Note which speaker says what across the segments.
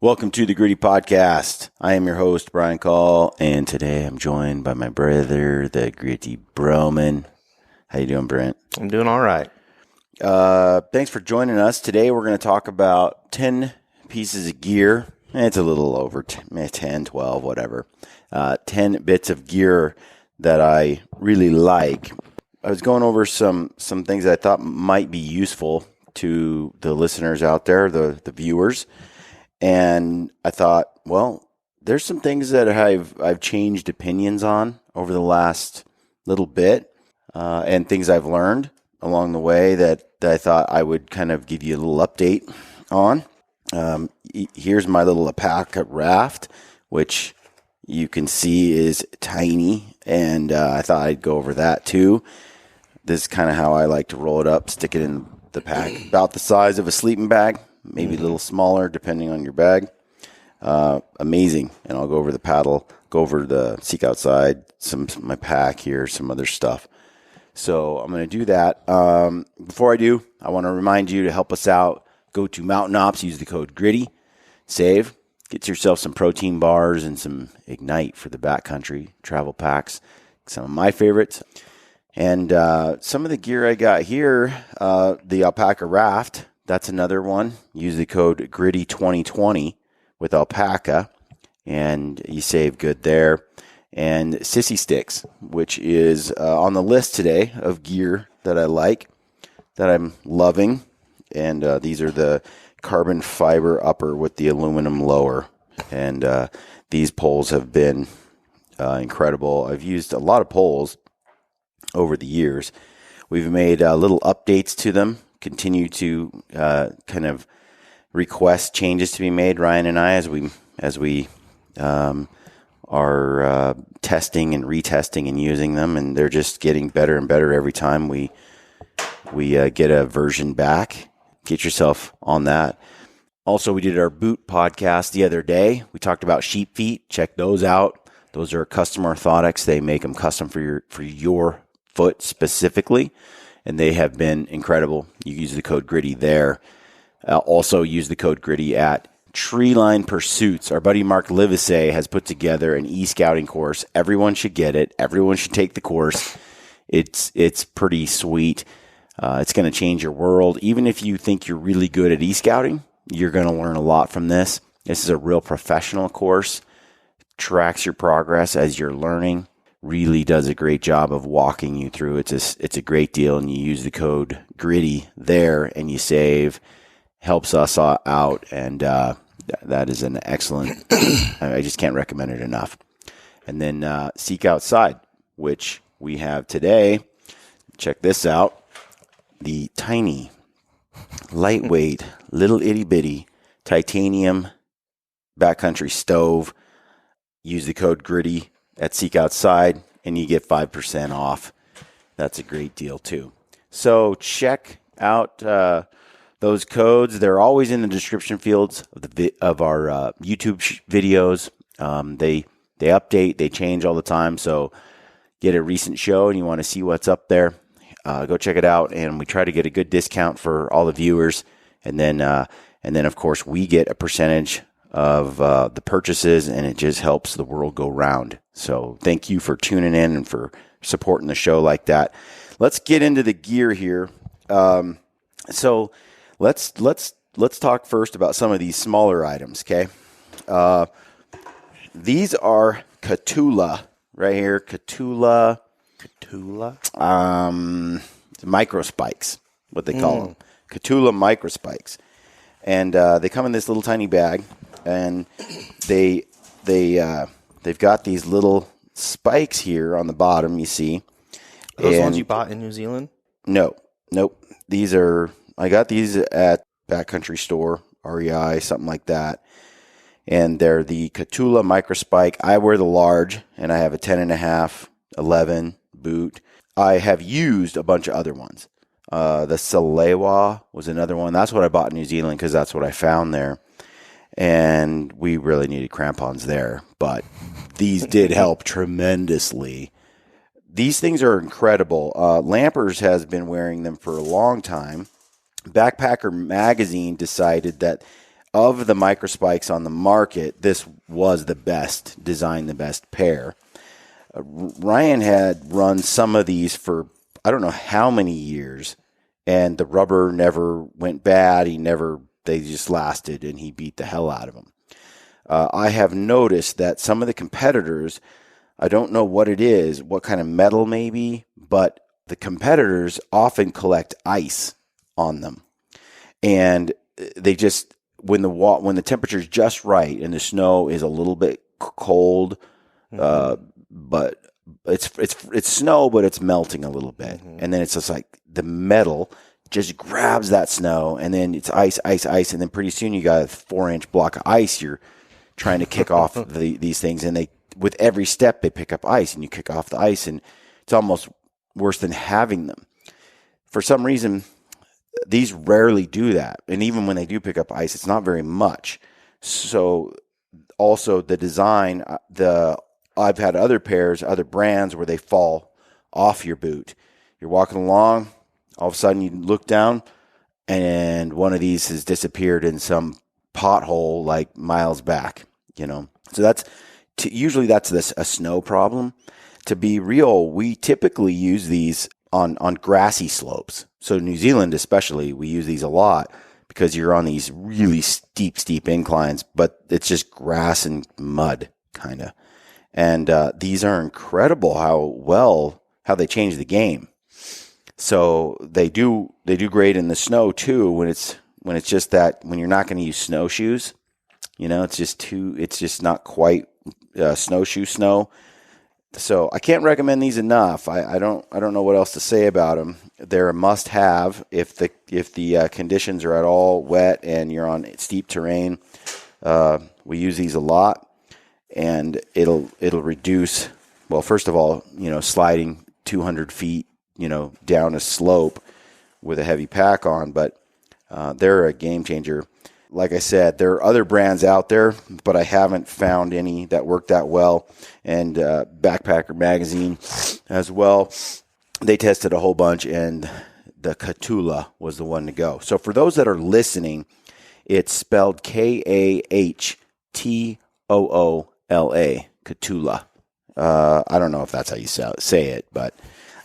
Speaker 1: Welcome to the Gritty Podcast. I am your host, Brian Call, and today I'm joined by my brother, the Gritty Broman. How you doing, Brent?
Speaker 2: I'm doing all right.
Speaker 1: Thanks for joining us. Today we're going to talk about 10 pieces of gear. It's a little over 10, 12, whatever. 10 bits of gear that I really like. I was going over some things that I thought might be useful to the listeners out there, the viewers. And I thought, well, there's some things that I've changed opinions on over the last little bit, and things I've learned along the way that I thought I would kind of give you a little update on. Here's my little alpaca raft, which you can see is tiny, and I thought I'd go over that too. This is kind of how I like to roll it up, stick it in the pack, about the size of a sleeping bag. Maybe a little smaller depending on your bag. Amazing. And I'll go over the paddle, go over the Seek Outside, my pack here, some other stuff. So I'm going to do that. Before I do, I want to remind you to help us out. Go to Mountain Ops, use the code GRITTY, save, get yourself some protein bars and some Ignite for the backcountry travel packs. Some of my favorites. And some of the gear I got here, the alpaca raft. That's another one. Use the code GRITTY2020 with alpaca, and you save good there. And sissy sticks, which is on the list today of gear that I like, that I'm loving. And these are the carbon fiber upper with the aluminum lower. And these poles have been incredible. I've used a lot of poles over the years. We've made little updates to them. Continue to kind of request changes to be made, Ryan and I, as we are testing and retesting and using them, and they're just getting better and better every time we get a version back. Get yourself on that. Also, we did our boot podcast the other day. We talked about sheep feet. Check those out. Those are custom orthotics. They make them custom for your foot specifically. And they have been incredible. You use the code GRITTY there. Also use the code GRITTY at Treeline Pursuits. Our buddy Mark Livesey has put together an e-scouting course. Everyone should get it. Everyone should take the course. It's pretty sweet. It's going to change your world. Even if you think you're really good at e-scouting, you're going to learn a lot from this. This is a real professional course. Tracks your progress as you're learning. Really does a great job of walking you through. It's a great deal, and you use the code GRITTY there, and you save. Helps us out, and that is an excellent. I just can't recommend it enough. And then Seek Outside, which we have today. Check this out: the tiny, lightweight, little itty bitty titanium backcountry stove. Use the code GRITTY at Seek Outside, and you get 5% off. That's a great deal, too. So check out those codes. They're always in the description fields of our YouTube videos. They update, they change all the time. So get a recent show and you want to see what's up there, go check it out. And we try to get a good discount for all the viewers. And then of course, we get a percentage of the purchases, and it just helps the world go round. So thank you for tuning in and for supporting the show like that. Let's get into the gear here. So let's talk first about some of these smaller items. Okay, these are Catula right here. Catula, Microspikes, what they call them. Catula Microspikes, and they come in this little tiny bag. And they've got these little spikes here on the bottom, you see.
Speaker 2: Are those ones you bought in New Zealand?
Speaker 1: No, nope. I got these at Backcountry Store, REI, something like that. And they're the Catula Microspike. I wear the large, and I have a 10.5, 11 boot. I have used a bunch of other ones. The Salewa was another one. That's what I bought in New Zealand because that's what I found there. And we really needed crampons there, but these did help tremendously. These things are incredible. Lampers has been wearing them for a long time. Backpacker Magazine decided that of the Microspikes on the market, this was the best design, the best pair. Ryan had run some of these for I don't know how many years, and the rubber never went bad. They just lasted, and he beat the hell out of them. I have noticed that some of the competitors, I don't know what it is, what kind of metal maybe, but the competitors often collect ice on them. And they just, when the temperature is just right and the snow is a little bit cold, but it's snow, but it's melting a little bit. And then it's just like the metal just grabs that snow, and then it's ice, and then pretty soon you got a 4-inch block of ice you're trying to kick off these things, and with every step they pick up ice, and you kick off the ice, and it's almost worse than having them. For some reason, these rarely do that, and even when they do pick up ice, it's not very much. So also the design, I've had other pairs, other brands where they fall off your boot. You're walking along, all of a sudden you look down, and one of these has disappeared in some pothole like miles back, So usually that's a snow problem. To be real, we typically use these on grassy slopes. So New Zealand especially, we use these a lot because you're on these really steep inclines, but it's just grass and mud kind of. And these are incredible how they change the game. So they do great in the snow too when it's just that when you're not going to use snowshoes, it's just not quite snowshoe snow. So I can't recommend these enough. I don't know what else to say about them. They're a must-have if the conditions are at all wet and you're on steep terrain. We use these a lot, and it'll reduce. Well, first of all, sliding 200 feet, down a slope with a heavy pack on, but they're a game changer. Like I said, there are other brands out there, but I haven't found any that work that well. And Backpacker Magazine as well, they tested a whole bunch, and the Kahtoola was the one to go. So for those that are listening, it's spelled Kahtoola, Kahtoola. I don't know if that's how you say it, but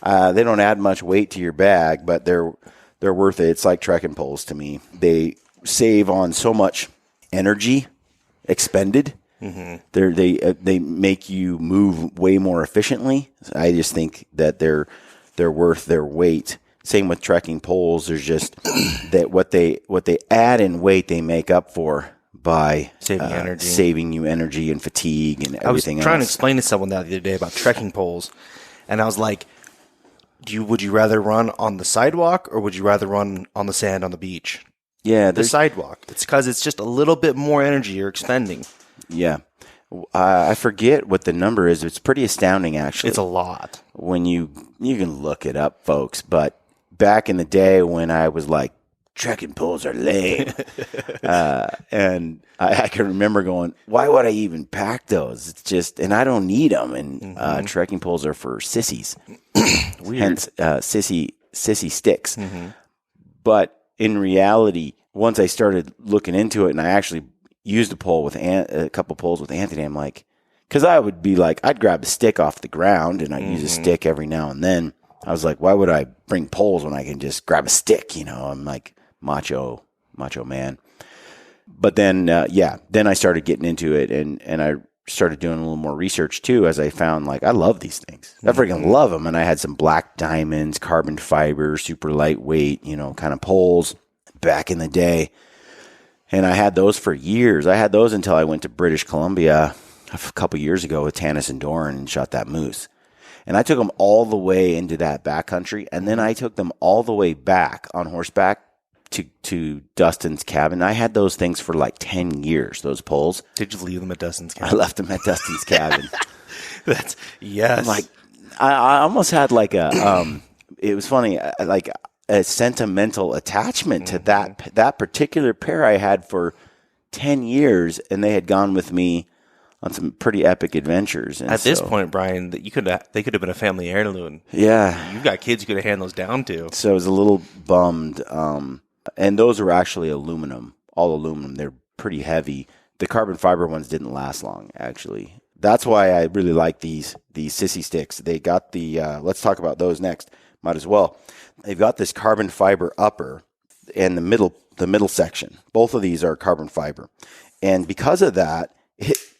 Speaker 1: they don't add much weight to your bag, but they're worth it. It's like trekking poles to me. They save on so much energy expended. They make you move way more efficiently. I just think that they're worth their weight. Same with trekking poles. There's just that what they add in weight they make up for by saving you energy and fatigue and everything else.
Speaker 2: I was trying to explain to someone the other day about trekking poles, and I was like, would you rather run on the sidewalk or would you rather run on the sand on the beach?
Speaker 1: Yeah,
Speaker 2: the sidewalk. It's because it's just a little bit more energy you're expending.
Speaker 1: Yeah. I forget what the number is. It's pretty astounding, actually.
Speaker 2: It's a lot.
Speaker 1: When you can look it up, folks. But back in the day when I was like, trekking poles are lame. And I can remember going, why would I even pack those? It's just, and I don't need them. And trekking poles are for sissies.
Speaker 2: Weird.
Speaker 1: Hence, sissy sticks. But in reality, once I started looking into it, and I actually used a couple poles with Anthony, I'm like, because I would be like, I'd grab a stick off the ground, and I'd use a stick every now and then. I was like, why would I bring poles when I can just grab a stick? I'm like macho man. But then, then I started getting into it, and I started doing a little more research too, as I found I love these things. I freaking love them. And I had some black diamonds, carbon fiber, super lightweight, kind of poles back in the day. And I had those for years. I had those until I went to British Columbia a couple years ago with Tanis and Doran and shot that moose. And I took them all the way into that backcountry, and then I took them all the way back on horseback to Dustin's cabin. I had those things for 10 years, those poles.
Speaker 2: Did you leave them at Dustin's cabin?
Speaker 1: I left them at Dustin's cabin.
Speaker 2: Yes.
Speaker 1: I'm I almost had it was funny, a sentimental attachment to that particular pair I had for 10 years, and they had gone with me on some pretty epic adventures. And
Speaker 2: at this point, Brian, they could have been a family heirloom.
Speaker 1: Yeah.
Speaker 2: You've got kids you could have handed those down to.
Speaker 1: So I was a little bummed. And those are actually aluminum, all aluminum. pretty heavy. The carbon fiber ones didn't last long, actually. That's why I really like these sissy sticks. They got the let's talk about those next. Might as well. They've got this carbon fiber upper and the middle section. Both of these are carbon fiber, and because of that,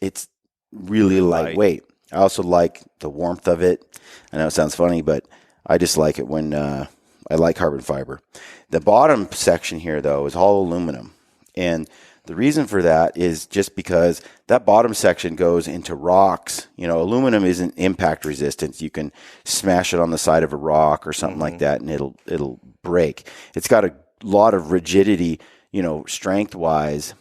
Speaker 1: it's really lightweight. I also like the warmth of it. I know it sounds funny, but I just like it when I like carbon fiber. The bottom section here, though, is all aluminum, and the reason for that is just because that bottom section goes into rocks. You know, aluminum isn't impact resistant. You can smash it on the side of a rock or something like that, and it'll break. It's got a lot of rigidity, you know, strength wise,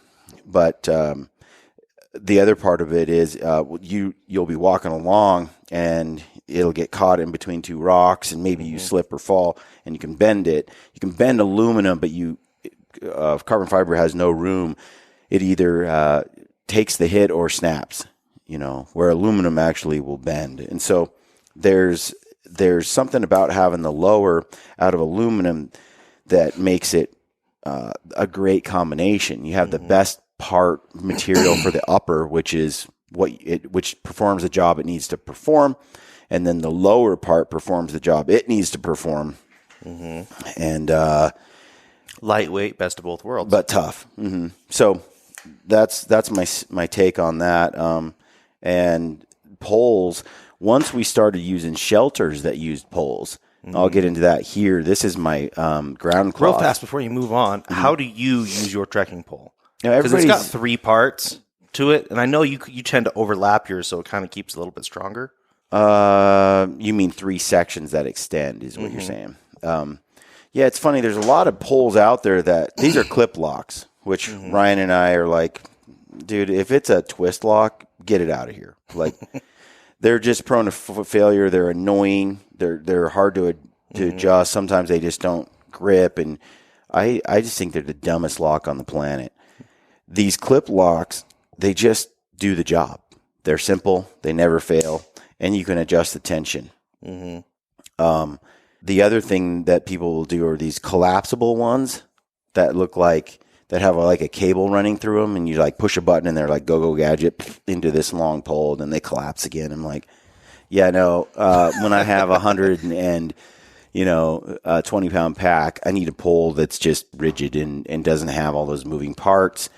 Speaker 1: but the other part of it is you'll be walking along and it'll get caught in between two rocks, and maybe you slip or fall, and you can bend it. You can bend aluminum, but carbon fiber has no room. It either takes the hit or snaps, you know, where aluminum actually will bend. And so there's something about having the lower out of aluminum that makes it a great combination. You have the best part material for the upper, which is which performs the job it needs to perform, and then the lower part performs the job it needs to perform. And
Speaker 2: lightweight, best of both worlds,
Speaker 1: but tough. So that's my take on that. And poles. Once we started using shelters that used poles, I'll get into that here. This is my ground cloth.
Speaker 2: Real fast before you move on, how do you use your trekking pole?
Speaker 1: Now,
Speaker 2: Because it's got 3 parts to it, and I know you tend to overlap yours, so it kind of keeps it a little bit stronger.
Speaker 1: You mean 3 sections that extend is what you're saying. Yeah, it's funny. There's a lot of poles out there that these are clip locks, which Ryan and I are like, dude, if it's a twist lock, get it out of here. Like, they're just prone to failure. They're annoying. They're hard to adjust. Sometimes they just don't grip, and I just think they're the dumbest lock on the planet. These clip locks, they just do the job. They're simple. They never fail, and you can adjust the tension. The other thing that people will do are these collapsible ones that look like that have like a cable running through them, and you like push a button and they're like go gadget into this long pole, and then they collapse again. I'm like, yeah, no. When I have 100 and 20-pound pack, I need a pole that's just rigid and doesn't have all those moving parts.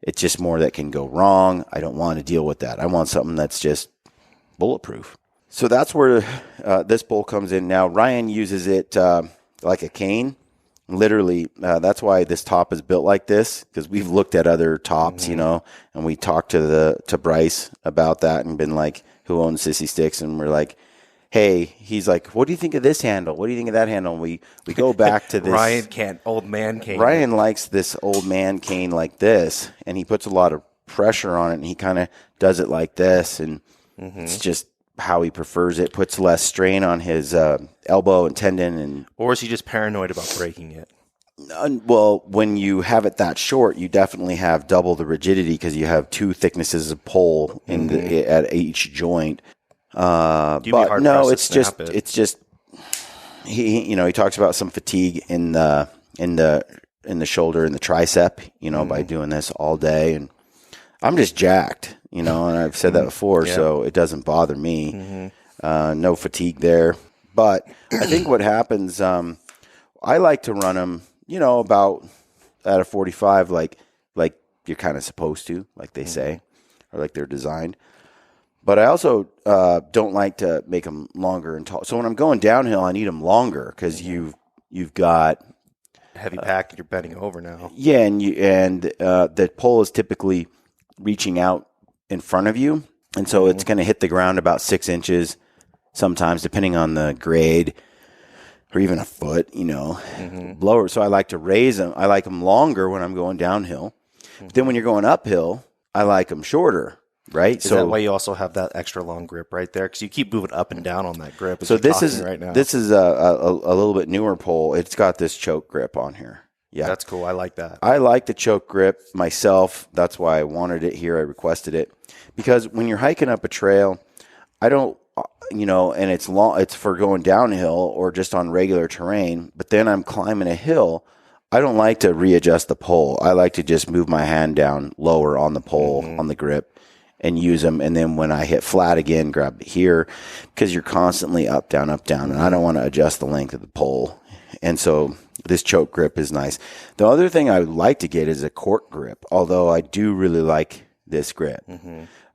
Speaker 1: It's just more that can go wrong. I don't want to deal with that. I want something that's just bulletproof. So that's where this pole comes in. Now, Ryan uses it like a cane. Literally, that's why this top is built like this, because we've looked at other tops, and we talked to Bryce about that and been like, who owns Sissy Sticks? And we're like, hey, he's like, what do you think of this handle? What do you think of that handle? And we go back to this.
Speaker 2: Ryan can't, old man cane.
Speaker 1: Ryan likes this old man cane like this, and he puts a lot of pressure on it, and he kind of does it like this, and it's just how he prefers it. Puts less strain on his elbow and tendon.
Speaker 2: Or is he just paranoid about breaking it?
Speaker 1: Well, when you have it that short, you definitely have double the rigidity because you have 2 thicknesses of pole at each joint. But no, it's just he talks about some fatigue in the shoulder and the tricep, by doing this all day, and I'm just jacked, and I've said that before, so it doesn't bother me. No fatigue there. But I think what happens, I like to run them, about at a 45, like you're kind of supposed to, like they say, or like they're designed. But I also don't like to make them longer and tall. So when I'm going downhill, I need them longer because you've got
Speaker 2: heavy pack and you're bending over now.
Speaker 1: Yeah, and the pole is typically reaching out in front of you, and so it's going to hit the ground about 6 inches sometimes, depending on the grade, or even a foot, lower. So I like to raise them. I like them longer when I'm going downhill. But then when you're going uphill, I like them shorter. Right,
Speaker 2: is that why you also have that extra long grip right there? Because you keep moving up and down on that grip.
Speaker 1: So this is right now. This is a little bit newer pole. It's got this choke grip on here. Yeah,
Speaker 2: that's cool. I like that.
Speaker 1: I like the choke grip myself. That's why I wanted it here. I requested it because when you're hiking up a trail, I don't, and it's long. It's for going downhill or just on regular terrain. But then I'm climbing a hill. I don't like to readjust the pole. I like to just move my hand down lower on the pole, on the grip, and use them. And then when I hit flat again, grab it here, because you're constantly up, down, and I don't want to adjust the length of the pole. And so this choke grip is nice. The other thing I would like to get is a cork grip, although I do really like this grip.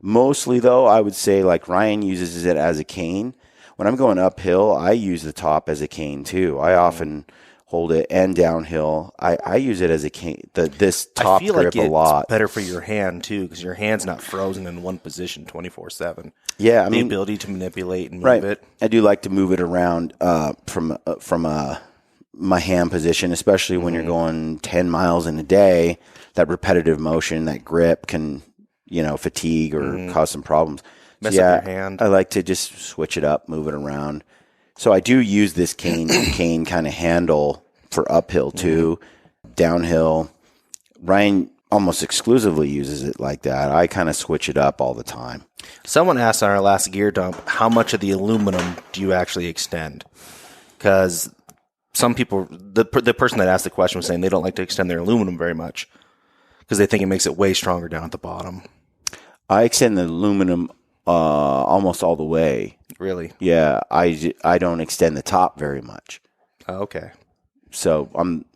Speaker 1: Mostly, though, I would say like Ryan uses it as a cane. When I'm going uphill, I use the top as a cane too. I often hold it, and downhill, I use it as a cane. This top grip a lot.
Speaker 2: It's better for your hand too, because your hand's not frozen in one position 24/7.
Speaker 1: Yeah, I
Speaker 2: the
Speaker 1: mean,
Speaker 2: ability to manipulate and move it.
Speaker 1: I do like to move it around from my hand position, especially when you're going 10 miles in a day. That repetitive motion, that grip can, fatigue or cause some problems.
Speaker 2: Mess up your hand.
Speaker 1: I like to just switch it up, move it around. So I do use this cane kind of handle for uphill too, downhill. Ryan almost exclusively uses it like that. I kind of switch it up all the time.
Speaker 2: Someone asked on our last gear dump, how much of the aluminum do you actually extend? Because some people, the person that asked the question was saying they don't like to extend their aluminum very much because they think it makes it way stronger down at the bottom.
Speaker 1: I extend the aluminum almost all the way.
Speaker 2: Really?
Speaker 1: Yeah, I don't extend the top very much.
Speaker 2: Oh, okay.
Speaker 1: So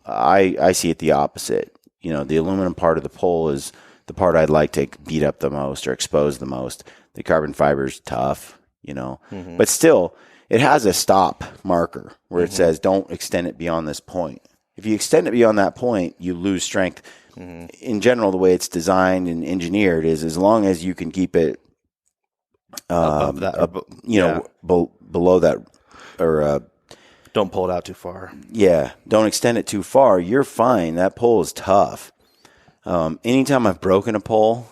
Speaker 1: I see it the opposite. The aluminum part of the pole is the part I'd like to beat up the most or expose the most. The carbon fiber is tough, but still it has a stop marker where it says don't extend it beyond this point. If you extend it beyond that point, you lose strength. In general, the way it's designed and engineered is as long as you can keep it
Speaker 2: above that,
Speaker 1: below that, or
Speaker 2: don't pull it out too far.
Speaker 1: Yeah, don't extend it too far. You're fine. That pole is tough. Anytime I've broken a pole,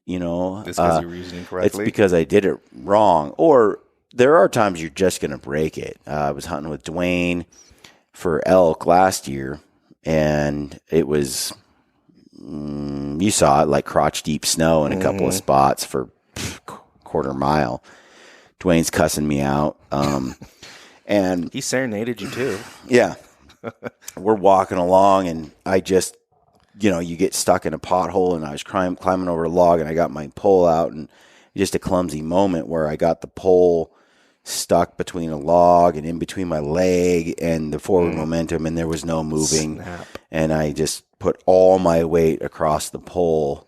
Speaker 2: it's because you're reasoning correctly.
Speaker 1: It's because I did it wrong. Or there are times you're just going to break it. I was hunting with Dwayne for elk last year, and it was you saw it like crotch deep snow in a couple of spots for quarter mile. Dwayne's cussing me out. And
Speaker 2: he serenaded you too.
Speaker 1: Yeah. We're walking along and I just, you get stuck in a pothole and I was climbing over a log and I got my pole out and just a clumsy moment where I got the pole stuck between a log and in between my leg and the forward momentum and there was no moving.
Speaker 2: Snap.
Speaker 1: And I just put all my weight across the pole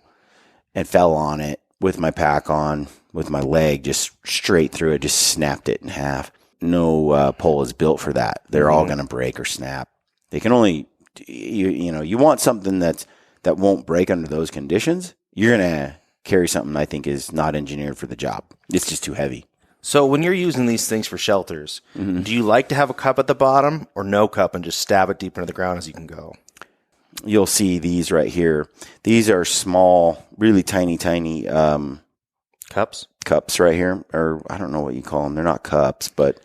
Speaker 1: and fell on it with my pack on, with my leg just straight through it, just snapped it in half. No pole is built for that. They're all going to break or snap. They can only, you want something that won't break under those conditions. You're going to carry something I think is not engineered for the job. It's just too heavy.
Speaker 2: So when you're using these things for shelters, do you like to have a cup at the bottom or no cup and just stab it deep into the ground as you can go?
Speaker 1: You'll see these right here. These are small, really tiny cups right here, or I don't know what you call them. They're not cups, but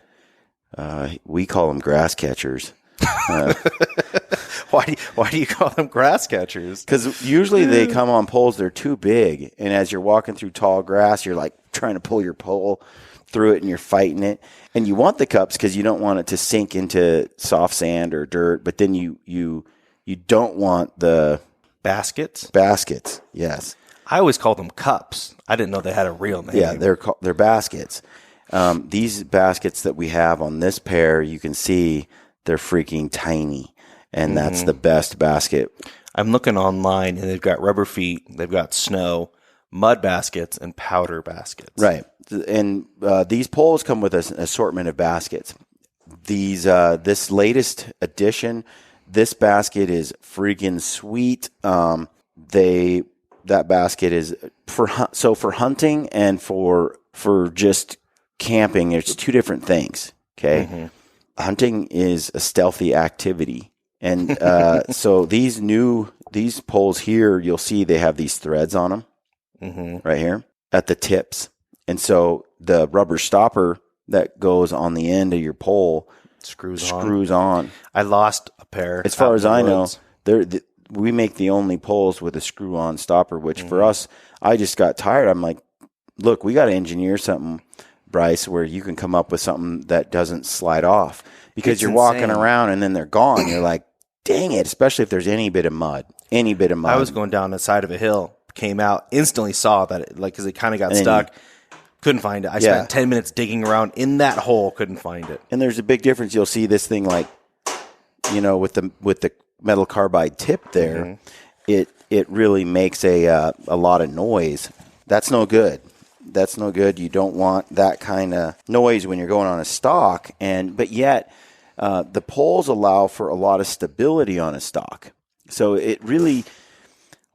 Speaker 1: we call them grass catchers.
Speaker 2: Why do you call them grass catchers?
Speaker 1: Because usually they come on poles, they're too big, and as you're walking through tall grass, you're like trying to pull your pole through it, and you're fighting it. And you want the cups because you don't want it to sink into soft sand or dirt, but then you don't want the
Speaker 2: baskets.
Speaker 1: Yes.
Speaker 2: I always called them cups. I didn't know they had a real name.
Speaker 1: Yeah, they're baskets. These baskets that we have on this pair, you can see they're freaking tiny, and that's the best basket.
Speaker 2: I'm looking online, and they've got rubber feet, they've got snow, mud baskets, and powder baskets.
Speaker 1: Right, and these poles come with an assortment of baskets. This latest edition, this basket is freaking sweet. That basket is for hunting and for just camping. It's two different things. Okay, hunting is a stealthy activity, and so these poles here, you'll see they have these threads on them right here at the tips, and so the rubber stopper that goes on the end of your pole screws on.
Speaker 2: I lost a pair.
Speaker 1: As far as I know, we make the only poles with a screw-on stopper, which for us, I just got tired. I'm like, look, we got to engineer something, Bryce, where you can come up with something that doesn't slide off because you're walking around and then they're gone. You're like, dang it, especially if there's any bit of mud. Any bit of mud.
Speaker 2: I was going down the side of a hill, came out, instantly saw that it, because it kind of got stuck. Couldn't find it. I spent 10 minutes digging around in that hole, couldn't find it.
Speaker 1: And there's a big difference. You'll see this thing like, with the metal carbide tip there, it really makes a lot of noise. That's no good. That's no good. You don't want that kind of noise when you're going on a stock. But yet, the poles allow for a lot of stability on a stock. So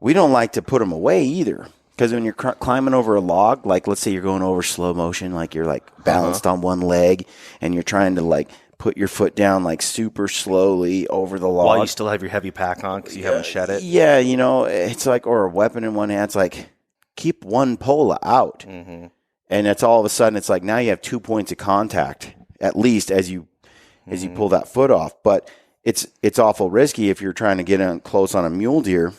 Speaker 1: we don't like to put them away either. Because when you're climbing over a log, like let's say you're going over slow motion, like you're like balanced on one leg and you're trying to like put your foot down like super slowly over the log.
Speaker 2: While you still have your heavy pack on because you haven't shed it.
Speaker 1: Yeah, it's like, or a weapon in one hand. It's like, keep one pole out. And it's all of a sudden, it's like now you have 2 points of contact, at least as you pull that foot off. But it's awful risky if you're trying to get in close on a mule deer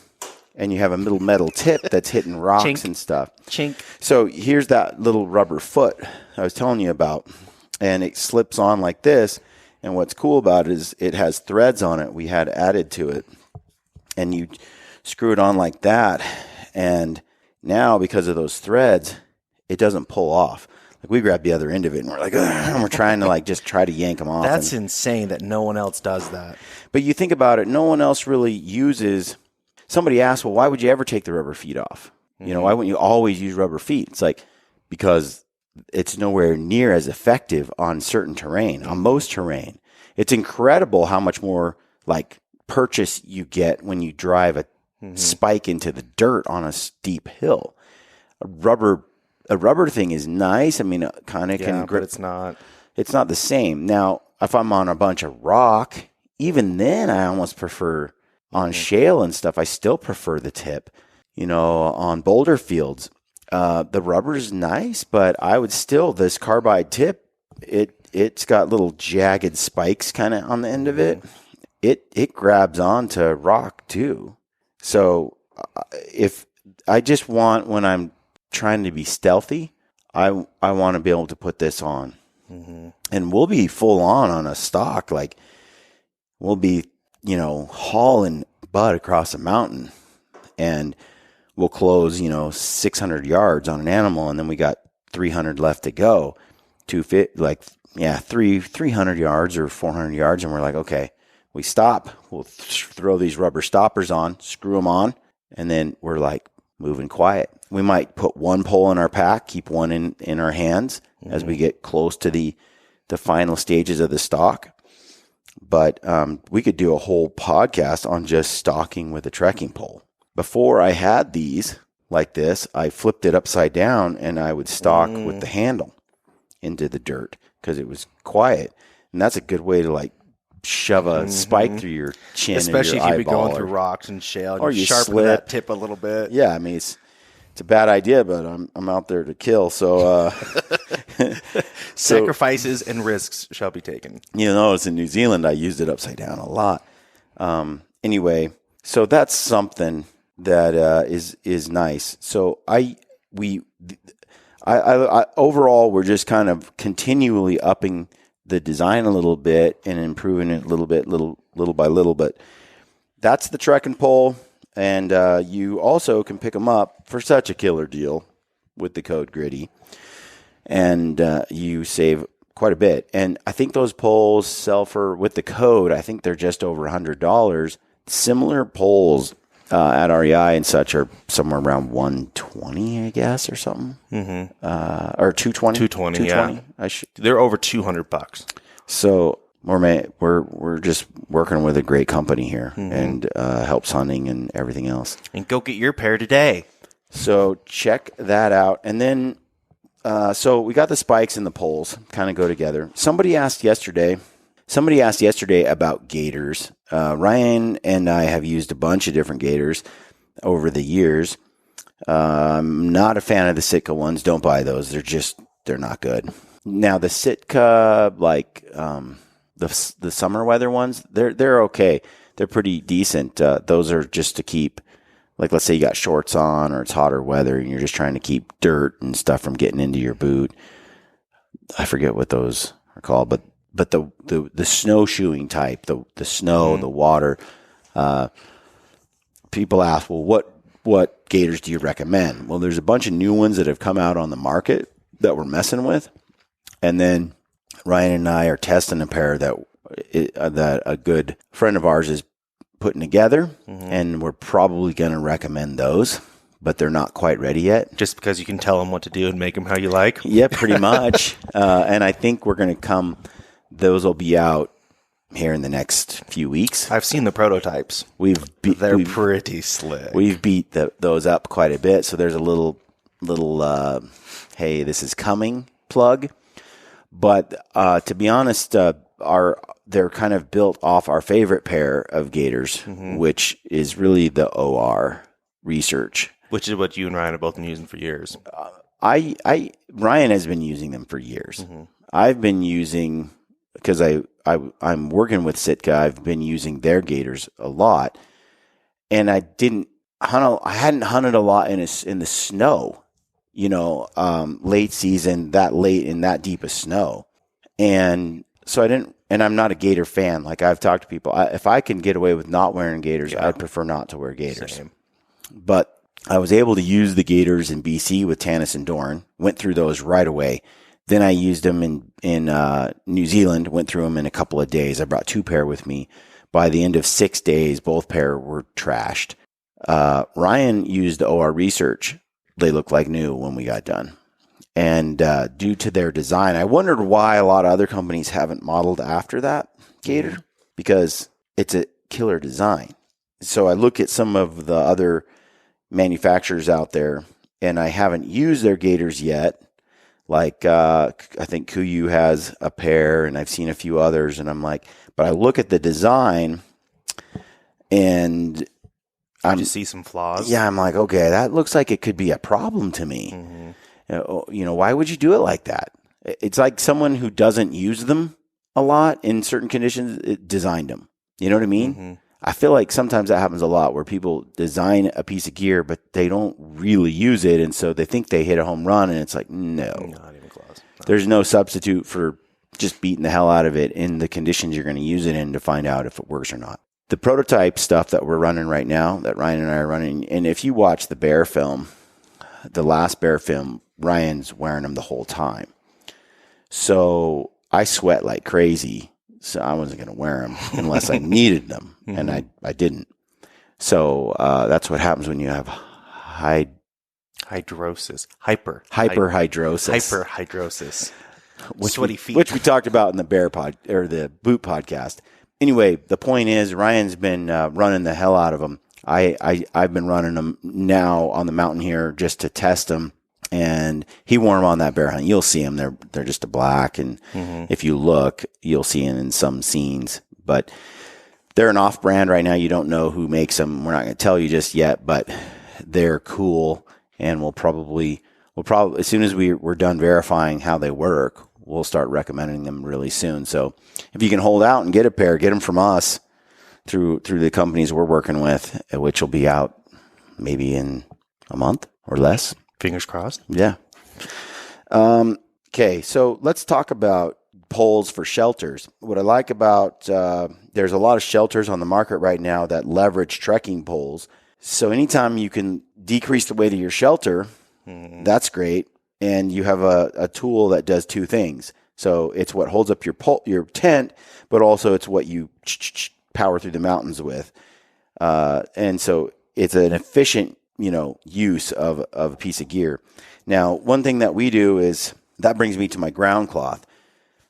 Speaker 1: and you have a middle metal tip that's hitting rocks
Speaker 2: Chink.
Speaker 1: and stuff.
Speaker 2: Chink.
Speaker 1: So here's that little rubber foot I was telling you about. And it slips on like this. And what's cool about it is it has threads on it we had added to it. And you screw it on like that. And now, because of those threads, it doesn't pull off. Like we grab the other end of it and we're like, and we're trying to like just try to yank them off.
Speaker 2: That's insane that no one else does that.
Speaker 1: But you think about it, no one else really uses. Somebody asked, well, why would you ever take the rubber feet off? Why wouldn't you always use rubber feet? It's like, because it's nowhere near as effective on certain terrain, on most terrain. It's incredible how much more like purchase you get when you drive a spike into the dirt on a steep hill. A rubber thing is nice. I mean, it kind of can grip.
Speaker 2: But it's not.
Speaker 1: It's not the same. Now, if I'm on a bunch of rock, even then I almost prefer on shale and stuff. I still prefer the tip. On boulder fields, the rubber is nice, but I would still, this carbide tip, it's got little jagged spikes kind of on the end of it. It grabs onto rock too. So if I just want, when I'm trying to be stealthy, I want to be able to put this on. And we'll be full on a stock. Like we'll be, hauling butt across a mountain and we'll close, 600 yards on an animal. And then we got 300 left to go 300 yards or 400 yards. And we're like, okay, we stop. We'll throw these rubber stoppers on, screw them on. And then we're like moving quiet. We might put one pole in our pack, keep one in our hands as we get close to the final stages of the stock. But we could do a whole podcast on just stalking with a trekking pole. Before I had these like this, I flipped it upside down and I would stalk with the handle into the dirt because it was quiet. And that's a good way to like shove a spike through your chin,
Speaker 2: especially
Speaker 1: or your
Speaker 2: if you've been
Speaker 1: eyeball,
Speaker 2: going through rocks and shale, and
Speaker 1: or
Speaker 2: you
Speaker 1: you
Speaker 2: sharpen
Speaker 1: slip
Speaker 2: that tip a little bit.
Speaker 1: Yeah, I mean it's a bad idea, but I'm out there to kill. So
Speaker 2: sacrifices and risks shall be taken.
Speaker 1: It's in New Zealand. I used it upside down a lot. Anyway, so that's something that is nice. So I overall, we're just kind of continually upping the design a little bit and improving it a little bit, little by little. But that's the trekking pole, and you also can pick them up for such a killer deal with the code Gritty, and you save quite a bit. And I think those poles sell for, with the code, I think they're just over $100. Similar poles at REI and such are somewhere around $120, I guess, or something. Or $220.
Speaker 2: $220, yeah. They're over $200.
Speaker 1: So we're just working with a great company here, and helps hunting and everything else.
Speaker 2: And go get your pair today.
Speaker 1: So check that out. And then, so we got the spikes and the poles kind of go together. Somebody asked yesterday about Gaiters. Ryan and I have used a bunch of different Gaiters over the years. I'm not a fan of the Sitka ones. Don't buy those. They're not good. Now the Sitka, like the summer weather ones, they're okay. They're pretty decent. Those are just to keep, like, let's say you got shorts on or it's hotter weather and you're just trying to keep dirt and stuff from getting into your boot. I forget what those are called, but the snowshoeing type, the snow, the water, People ask, well, what gaiters do you recommend? Well, there's a bunch of new ones that have come out on the market that we're messing with. And then Ryan and I are testing a pair that a good friend of ours is putting together, and we're probably going to recommend those, but they're not quite ready yet.
Speaker 2: Just because you can tell them what to do and make them how you like?
Speaker 1: Yeah, pretty much. And I think we're going to those will be out here in the next few weeks.
Speaker 2: I've seen the prototypes. They're pretty slick.
Speaker 1: We've beat those up quite a bit, so there's a little hey, this is coming plug. But to be honest, they're kind of built off our favorite pair of gaiters, which is really the OR research.
Speaker 2: Which is what you and Ryan have both been using for years.
Speaker 1: Ryan has been using them for years. I've been using, because I'm working with Sitka, I've been using their gaiters a lot, and I hadn't hunted a lot in the snow, late season, that late in that deep of snow. And so I didn't, and I'm not a gaiter fan. Like I've talked to people, if I can get away with not wearing gaiters, I'd prefer not to wear gaiters.
Speaker 2: Same.
Speaker 1: But I was able to use the gaiters in BC with Tanis and Doran, went through those right away. Then I used them in New Zealand, went through them in a couple of days. I brought 2 pair with me. By the end of 6 days, both pair were trashed. Ryan used OR Research. They looked like new when we got done. And due to their design, I wondered why a lot of other companies haven't modeled after that gaiter, because it's a killer design. So I look at some of the other manufacturers out there, and I haven't used their gaiters yet. Like, I think Kuiu has a pair, and I've seen a few others, and I'm like, but I look at the design, and
Speaker 2: I just see some flaws.
Speaker 1: Yeah, I'm like, okay, that looks like it could be a problem to me. Why would you do it like that? It's like someone who doesn't use them a lot in certain conditions designed them. You know what I mean? I feel like sometimes that happens a lot, where people design a piece of gear, but they don't really use it. And so they think they hit a home run, and it's like, no,
Speaker 2: not even close. No.
Speaker 1: There's no substitute for just beating the hell out of it in the conditions you're going to use it in to find out if it works or not. The prototype stuff that we're running right now, that Ryan and I are running, and if you watch the bear film, the last bear film, Ryan's wearing them the whole time. So I sweat like crazy. So I wasn't going to wear them unless I needed them, and I didn't. So that's what happens when you have
Speaker 2: hydrosis,
Speaker 1: hyperhidrosis,
Speaker 2: sweaty feet,
Speaker 1: which we talked about in the the boot podcast. Anyway, the point is, Ryan's been running the hell out of them. I've been running them now on the mountain here just to test them. And he wore them on that bear hunt. You'll see them. They're just a black. And if you look, you'll see them in some scenes. But they're an off-brand right now. You don't know who makes them. We're not going to tell you just yet, but they're cool. And we'll probably, as soon as we're done verifying how they work, we'll start recommending them really soon. So if you can hold out and get a pair, get them from us through the companies we're working with, which will be out maybe in a month or less.
Speaker 2: Fingers crossed.
Speaker 1: Yeah. Okay, so let's talk about poles for shelters. What I like about, there's a lot of shelters on the market right now that leverage trekking poles. So anytime you can decrease the weight of your shelter, that's great. And you have a tool that does 2 things. So it's what holds up your tent, but also it's what you power through the mountains with. And so it's an efficient use of a piece of gear. Now, one thing that we do is, that brings me to my ground cloth.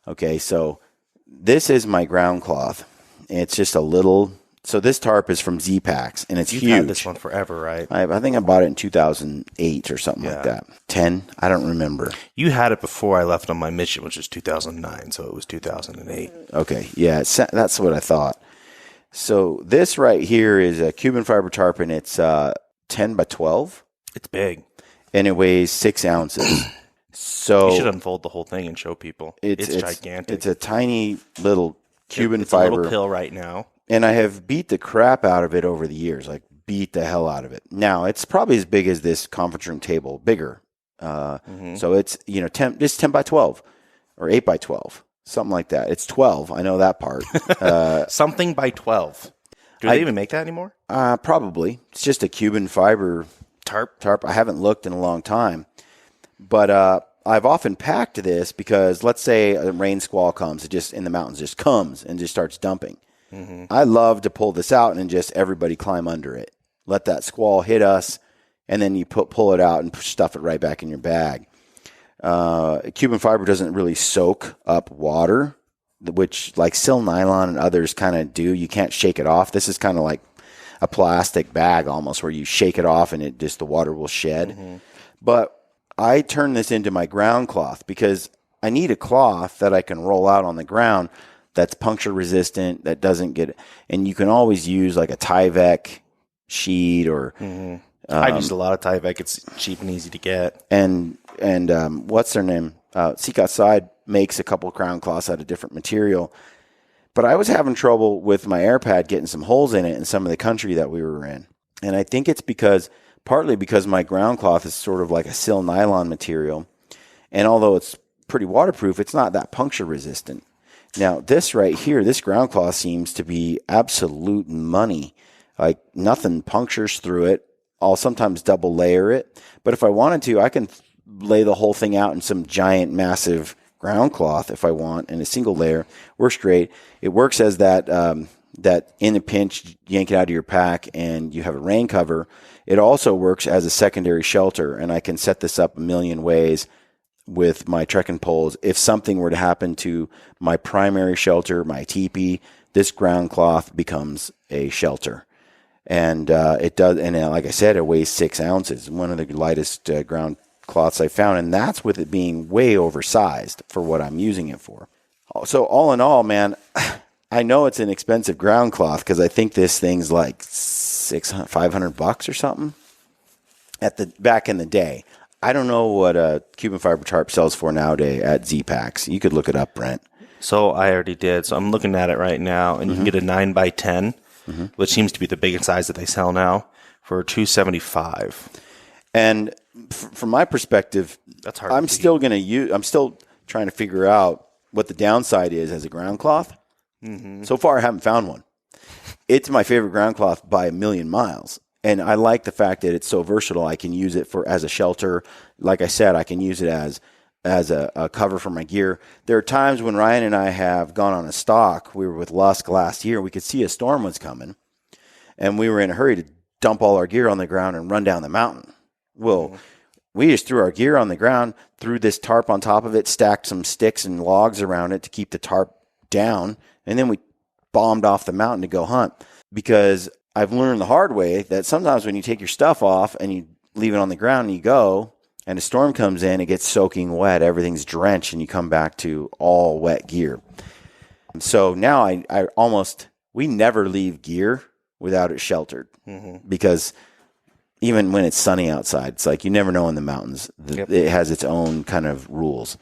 Speaker 1: Okay, so this is my ground cloth. It's just a little, so this tarp is from Z-Packs, and it's
Speaker 2: You've
Speaker 1: huge.
Speaker 2: had this one forever, right?
Speaker 1: I think I bought it in 2008 or something like that. 10? I don't remember.
Speaker 2: You had it before I left on my mission, which was 2009, so it was 2008.
Speaker 1: Okay, yeah, that's what I thought. So this right here is a Cuban fiber tarp, and it's 10 by 12.
Speaker 2: It's big.
Speaker 1: And it weighs 6 ounces. So
Speaker 2: you should unfold the whole thing and show people. It's gigantic.
Speaker 1: It's a tiny little Cuban
Speaker 2: it's
Speaker 1: fiber.
Speaker 2: A little pill right now.
Speaker 1: And I have beat the crap out of it over the years. Like, beat the hell out of it. Now, it's probably as big as this conference room table, bigger. So it's, 10 by 12 or 8 by 12. Something like that. It's 12. I know that part.
Speaker 2: Something by 12. Do they even make that anymore?
Speaker 1: Probably. It's just a Cuban fiber
Speaker 2: Tarp.
Speaker 1: I haven't looked in a long time. But I've often packed this because let's say a rain squall comes, it just in the mountains just comes and just starts dumping. Mm-hmm. I love to pull this out and just everybody climb under it. Let that squall hit us, and then you pull it out and stuff it right back in your bag. Cuban fiber doesn't really soak up water, which like sil nylon and others kind of do. You can't shake it off. This is kind of like a plastic bag almost where you shake it off and the water will shed. Mm-hmm. But I turn this into my ground cloth because I need a cloth that I can roll out on the ground that's puncture resistant, that doesn't get, and you can always use like a Tyvek sheet or.
Speaker 2: Mm-hmm. I've used a lot of Tyvek. It's cheap and easy to get.
Speaker 1: And what's their name? Seek Outside makes a couple ground cloths out of different material. But I was having trouble with my AirPad getting some holes in it in some of the country that we were in. And I think it's partly because my ground cloth is sort of like a sil nylon material. And although it's pretty waterproof, it's not that puncture resistant. Now, this right here, this ground cloth seems to be absolute money. Like nothing punctures through it. I'll sometimes double layer it. But if I wanted to, I can lay the whole thing out in some giant, massive ground cloth if I want in a single layer. Works great. It works as that in a pinch, yank it out of your pack and you have a rain cover. It also works as a secondary shelter, and I can set this up a million ways with my trekking poles. If something were to happen to my primary shelter, my teepee, this ground cloth becomes a shelter. And it does, and like I said, it weighs 6 ounces. One of the lightest ground cloths I found, and that's with it being way oversized for what I'm using it for. So all in all, man, I know it's an expensive ground cloth because I think this thing's like $500 or something back in the day. I don't know what a Cuban fiber tarp sells for nowadays at Z-Packs. You could look it up, Brent.
Speaker 2: So I already did. So I'm looking at it right now, and you can get a 9x10, which seems to be the biggest size that they sell now, for $275.
Speaker 1: And from my perspective,
Speaker 2: that's hard.
Speaker 1: I'm still trying to figure out what the downside is as a ground cloth. Mm-hmm. So far, I haven't found one. It's my favorite ground cloth by a million miles. And I like the fact that it's so versatile. I can use it as a shelter. Like I said, I can use it as a cover for my gear. There are times when Ryan and I have gone on a stalk. We were with Lusk last year. We could see a storm was coming, and we were in a hurry to dump all our gear on the ground and run down the mountain. Well, we just threw our gear on the ground, threw this tarp on top of it, stacked some sticks and logs around it to keep the tarp down, and then we bombed off the mountain to go hunt. Because I've learned the hard way that sometimes when you take your stuff off and you leave it on the ground and you go, and a storm comes in, it gets soaking wet, everything's drenched, and you come back to all wet gear. So now we never leave gear without it sheltered, because even when it's sunny outside, it's like you never know in the mountains. It has its own kind of rules.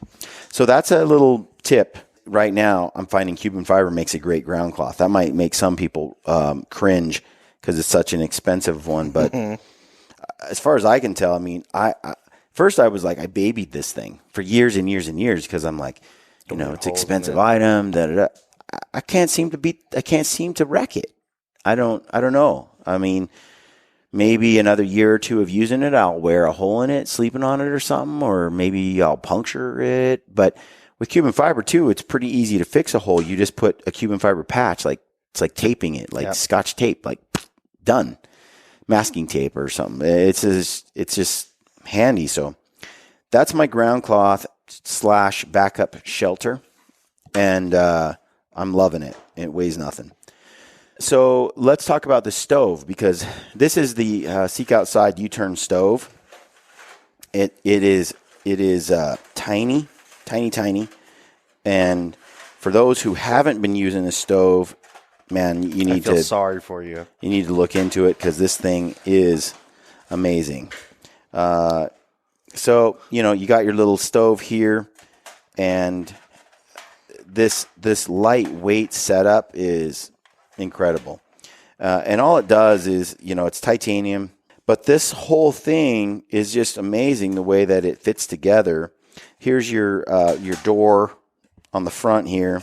Speaker 1: So that's a little tip. Right now, I'm finding Cuban fiber makes a great ground cloth. That might make some people cringe because it's such an expensive one. But as far as I can tell, I mean, first I was like, I babied this thing for years and years and years because I'm like, it's an expensive item. I can't seem to wreck it. I don't know. I mean, maybe another year or two of using it, I'll wear a hole in it, sleeping on it or something, or maybe I'll puncture it. But with Cuban fiber too, it's pretty easy to fix a hole. You just put a Cuban fiber patch, it's like taping it, like Scotch tape, like done, masking tape or something. It's just handy. So that's my ground cloth / backup shelter, and I'm loving it. It weighs nothing. So let's talk about the stove, because this is the Seek Outside U-turn stove. It is tiny. And for those who haven't been using the stove, man, I feel
Speaker 2: sorry for you.
Speaker 1: You need to look into it because this thing is amazing. So, you got your little stove here, and this lightweight setup is incredible. And all it does is, it's titanium, but this whole thing is just amazing the way that it fits together. Here's your door on the front here,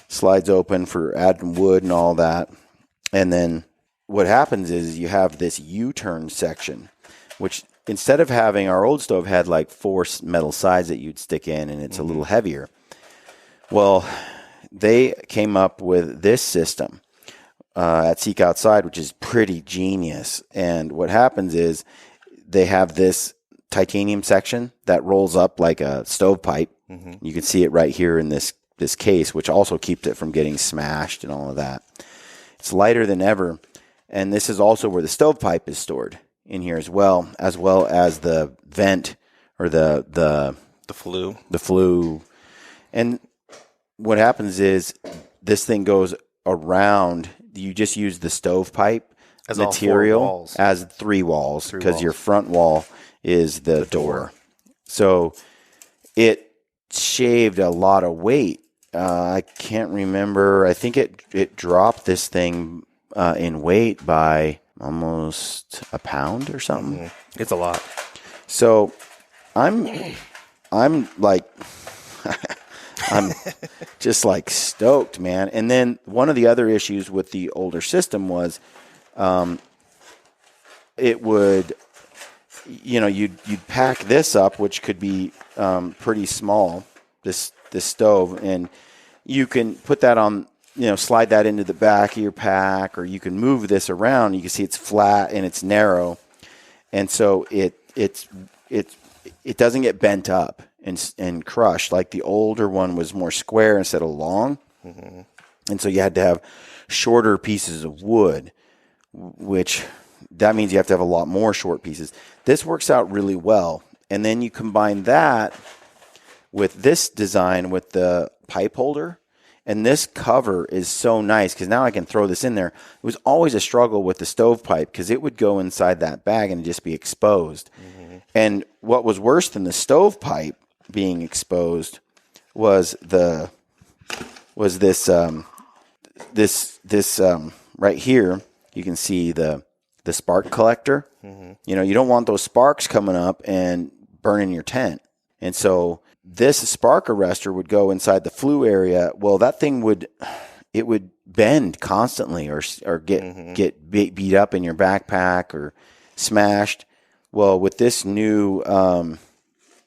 Speaker 1: slides open for adding wood and all that. And then what happens is you have this U-turn section, which instead of having our old stove had like 4 metal sides that you'd stick in, and it's a little heavier. Well, they came up with this system at Seek Outside, which is pretty genius. And what happens is they have this titanium section that rolls up like a stovepipe. You can see it right here in this case, which also keeps it from getting smashed and all of that. It's lighter than ever. And this is also where the stovepipe is stored in here as well as the vent or the flue. And what happens is this thing goes around. You just use the stovepipe
Speaker 2: as
Speaker 1: material as 3 walls because your front wall is the door. So it shaved a lot of weight. I can't remember. I think it dropped this thing in weight by almost a pound or something.
Speaker 2: It's a lot.
Speaker 1: So I'm like, I'm just like stoked, man. And then one of the other issues with the older system was, it would, you'd pack this up, which could be pretty small, this stove, and you can put that on, slide that into the back of your pack, or you can move this around. You can see it's flat and it's narrow, and so it doesn't get bent up and crushed like the older one was more square instead of long, and so you had to have shorter pieces of wood, which that means you have to have a lot more short pieces. This works out really well, and then you combine that with this design with the pipe holder. And this cover is so nice because now I can throw this in there. It was always a struggle with the stovepipe because it would go inside that bag and just be exposed. And what was worse than the stovepipe being exposed was this right here. You can see the spark collector. You don't want those sparks coming up and burning your tent. And so this spark arrestor would go inside the flue area. Well, that thing would bend constantly or get beat up in your backpack or smashed. Well, with this new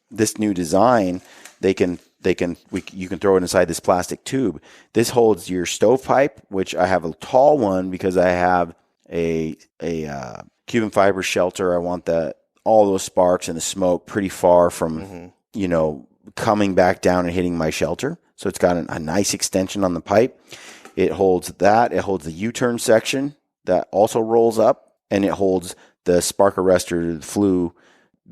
Speaker 1: design, you can throw it inside this plastic tube. This holds your stovepipe, which I have a tall one because I have a Cuban fiber shelter. I want all those sparks and the smoke pretty far from coming back down and hitting my shelter. So it's got a nice extension on the pipe. It holds that. It holds the U-turn section that also rolls up, and it holds the spark arrestor flue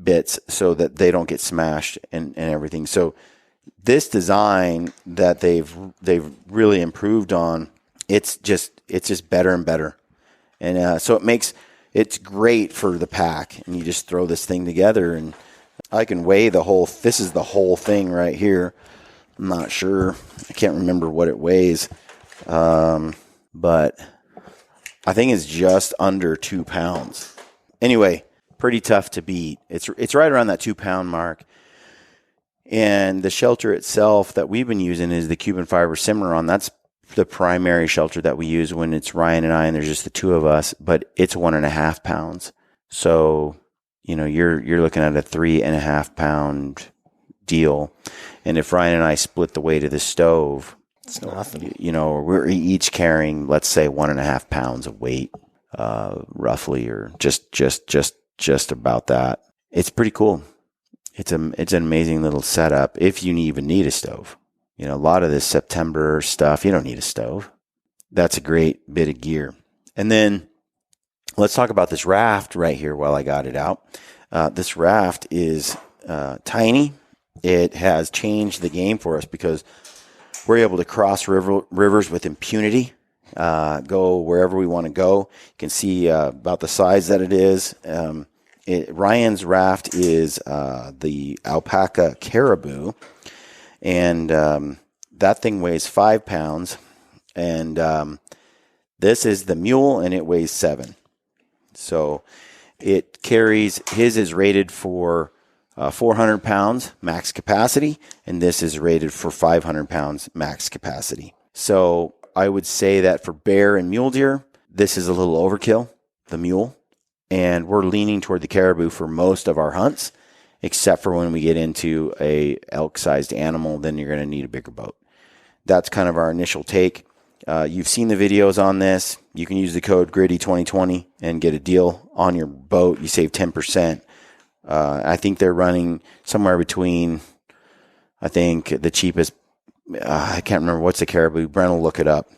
Speaker 1: bits so that they don't get smashed and everything. So this design that they've really improved on, it's just better and better. And so it's great for the pack, and you just throw this thing together, and I can weigh this is the whole thing right here. I'm not sure. I can't remember what it weighs. But I think it's just under 2 pounds. Anyway, pretty tough to beat. It's right around that 2 pound mark. And the shelter itself that we've been using is the Cuban fiber Cimarron. That's the primary shelter that we use when it's Ryan and I, and there's just the two of us, but it's 1.5 pounds. So, you're looking at a 3.5 pound deal. And if Ryan and I split the weight of the stove,
Speaker 2: it's nothing.
Speaker 1: We're each carrying, let's say, 1.5 pounds of weight, roughly, or just about that. It's pretty cool. It's an amazing little setup if you even need a stove. A lot of this September stuff, you don't need a stove. That's a great bit of gear. And then let's talk about this raft right here while I got it out. This raft is tiny. It has changed the game for us because we're able to cross rivers with impunity, go wherever we want to go. You can see about the size that it is. Ryan's raft is the alpaca caribou, and that thing weighs 5 pounds. And this is the mule, and it weighs 7. So it carries, his is rated for 400 pounds max capacity, and this is rated for 500 pounds max capacity. So I would say that for bear and mule deer, this is a little overkill, the mule, and we're leaning toward the caribou for most of our hunts, except for when we get into a elk-sized animal, then you're going to need a bigger boat. That's kind of our initial take. You've seen the videos on this. You can use the code GRIDDY2020 and get a deal on your boat. You save 10%. I think they're running somewhere between, I think the cheapest, I can't remember what's the caribou. Brent will look it up.